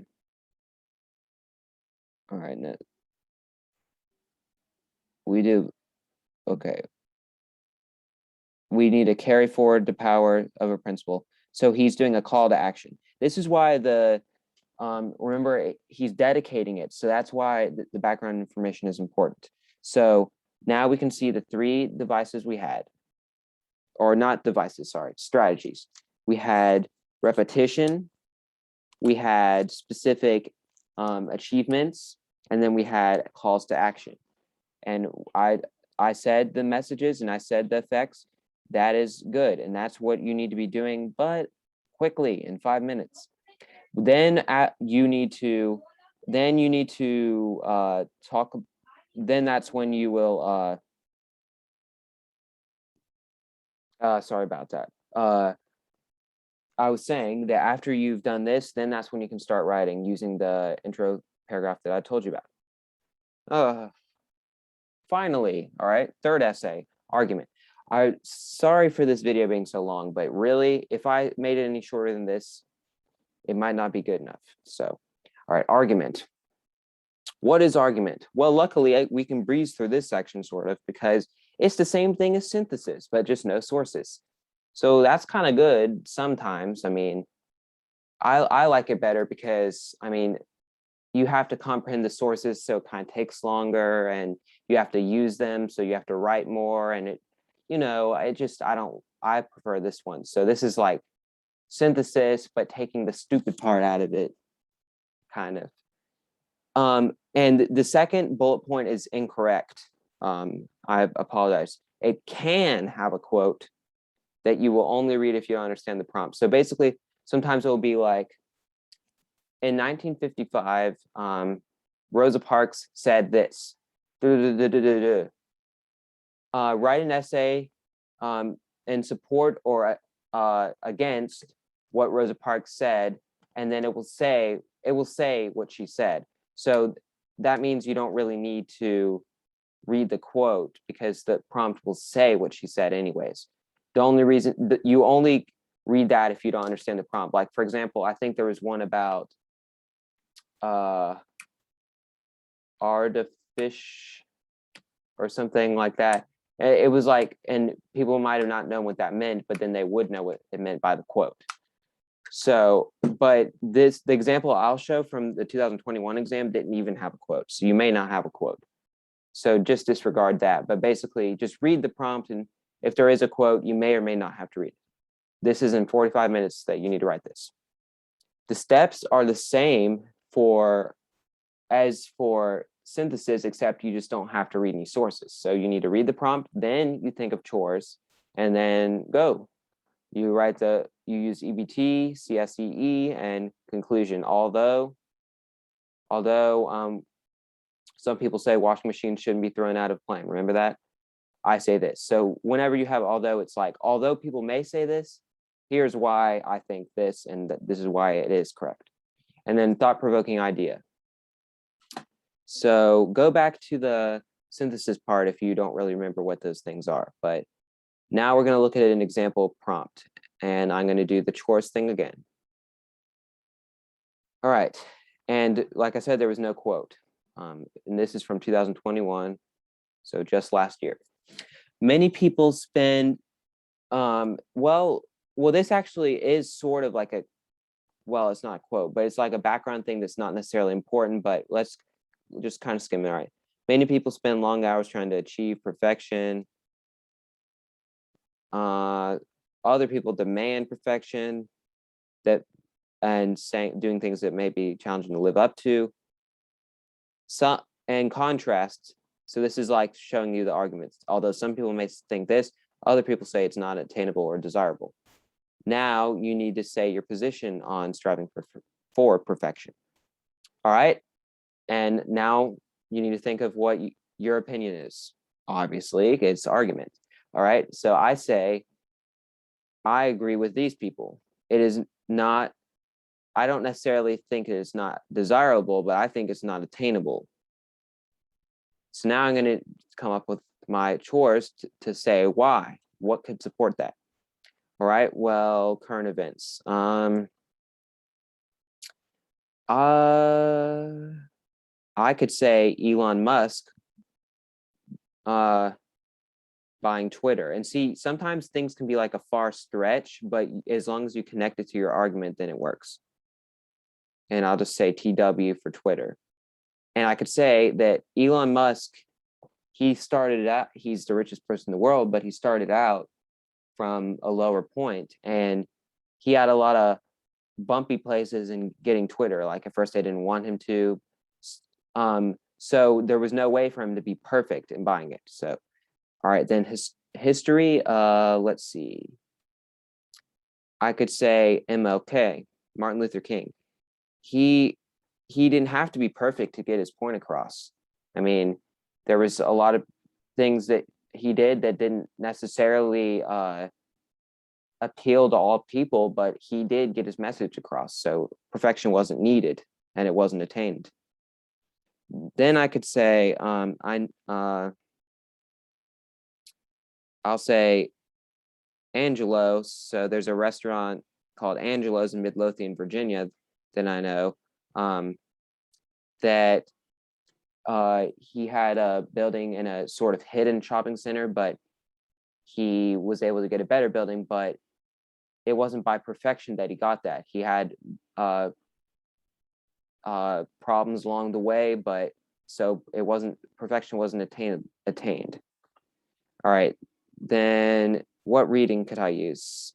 Speaker 1: right, no, we do. Okay. We need to carry forward the power of a principle. So he's doing a call to action. This is why remember, he's dedicating it. So that's why the background information is important. So now we can see the 3 devices we had, or not devices, sorry, strategies. We had repetition, we had specific achievements, and then we had calls to action. And I said the messages and I said the effects. That is good, and that's what you need to be doing, but quickly in 5 minutes. Then you need to talk. Then that's when you will. Sorry about that. I was saying that after you've done this, then that's when you can start writing using the intro paragraph that I told you about. Finally, all right, third essay, argument. I'm sorry for this video being so long, but really, if I made it any shorter than this, it might not be good enough. So, all right, argument. What is argument? Well, luckily, we can breeze through this section sort of, because it's the same thing as synthesis, but just no sources. So that's kind of good sometimes. I mean, I like it better because, I mean, you have to comprehend the sources, so it kind of takes longer, and you have to use them, so you have to write more, and I prefer this one. So this is like synthesis, but taking the stupid part out of it, kind of. And the second bullet point is incorrect. I apologize. It can have a quote that you will only read if you understand the prompt. So basically, sometimes it will be like, in 1955, Rosa Parks said this. Write an essay in support or against what Rosa Parks said, and then it will say what she said. So that means you don't really need to read the quote because the prompt will say what she said anyways. The only reason that you only read that if you don't understand the prompt. Like, for example, I think there was one about artifish or something like that. It was like, and people might have not known what that meant, but then they would know what it meant by the quote. So, but the example I'll show from the 2021 exam didn't even have a quote. So you may not have a quote. So just disregard that. But basically just read the prompt, and if there is a quote, you may or may not have to read it. This is in 45 minutes that you need to write this. The steps are the same as for synthesis, except you just don't have to read any sources. So you need to read the prompt, then you think of chores, and then go. You use EBT, CSEE, and conclusion. Although some people say washing machines shouldn't be thrown out of plane. Remember that? I say this. So whenever you have although, it's like, although people may say this, here's why I think this, and this is why it is correct. And then thought-provoking idea. So go back to the synthesis part if you don't really remember what those things are. But now we're going to look at an example prompt, and I'm going to do the chores thing again. All right. And like I said, there was no quote. And this is from 2021, so just last year. Many people spend, well, this actually is sort of like it's not a quote, but it's like a background thing that's not necessarily important, but let's just kind of skim it. All right. Many people spend long hours trying to achieve perfection. Other people demand perfection doing things that may be challenging to live up to. So, and contrast. So this is like showing you the arguments. Although some people may think this, other people say it's not attainable or desirable. Now you need to say your position on striving for perfection. All right. And now you need to think of what your opinion is. Obviously, it's argument. All right. So I say, I agree with these people. It is not, I don't necessarily think it's not desirable, but I think it's not attainable. So now I'm going to come up with my chores to say why. What could support that? All right. Well, current events. I could say Elon Musk buying Twitter. And see, sometimes things can be like a far stretch, but as long as you connect it to your argument, then it works. And I'll just say TW for Twitter. And I could say that Elon Musk, he started out, he's the richest person in the world, but he started out from a lower point, and he had a lot of bumpy places in getting Twitter. Like at first they didn't want him to. So there was no way for him to be perfect in buying it. So, all right, then his history, let's see. I could say MLK, Martin Luther King. He didn't have to be perfect to get his point across. I mean, there was a lot of things that he did that didn't necessarily appeal to all people, but he did get his message across. So perfection wasn't needed and it wasn't attained. Then I could say, I'll say Angelo. So there's a restaurant called Angelo's in Midlothian, Virginia, that I know, that he had a building in a sort of hidden shopping center, but he was able to get a better building, but it wasn't by perfection that he got that. He had problems along the way, but so perfection wasn't attained. All right, then what reading could I use?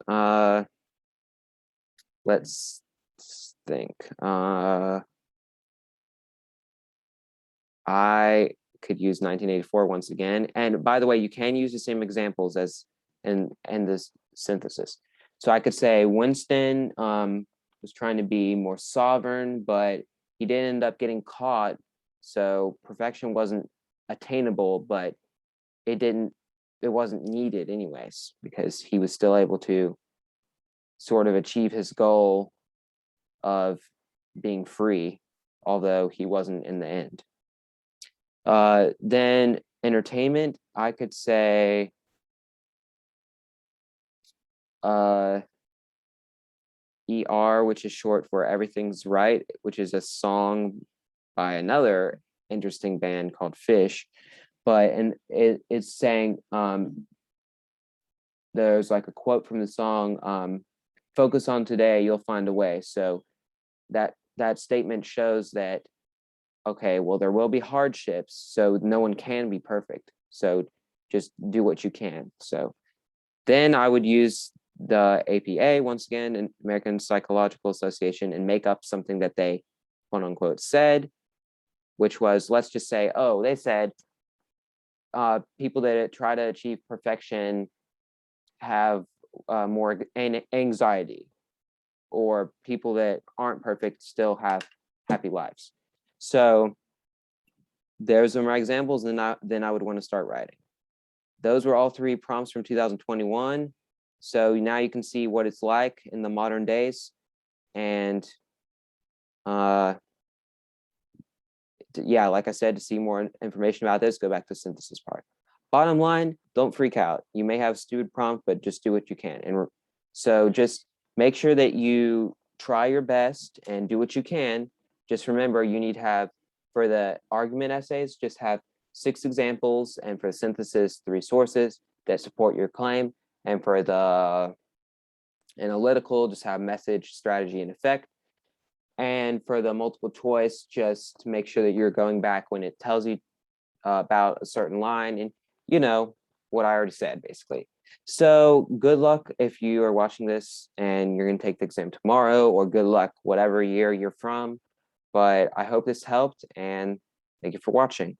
Speaker 1: Let's think. I could use 1984 once again. And by the way, you can use the same examples as in this synthesis. So I could say Winston was trying to be more sovereign, but he did end up getting caught. So perfection wasn't attainable, but it wasn't needed anyways, because he was still able to sort of achieve his goal of being free, although he wasn't in the end. Then entertainment, I could say ER, which is short for Everything's Right, which is a song by another interesting band called Fish. But it's saying, there's like a quote from the song, focus on today, you'll find a way. So that statement shows that, okay, well, there will be hardships, so no one can be perfect. So just do what you can. So then I would use the APA, once again, an American Psychological Association, and make up something that they, quote unquote, said, which was, let's just say, oh, they said people that try to achieve perfection have more anxiety, or people that aren't perfect still have happy lives. So there's my examples, and then I would want to start writing. Those were all 3 prompts from 2021. So now you can see what it's like in the modern days. And yeah, like I said, to see more information about this, go back to the synthesis part. Bottom line, don't freak out. You may have a stupid prompt, but just do what you can. And so just make sure that you try your best and do what you can. Just remember, you need to have, for the argument essays, just have 6 examples, and for the synthesis, 3 sources that support your claim. And for the analytical, just have message, strategy, and effect. And for the multiple choice, just make sure that you're going back when it tells you about a certain line, and you know what I already said, basically. So good luck if you are watching this and you're going to take the exam tomorrow, or good luck whatever year you're from. But I hope this helped, and thank you for watching.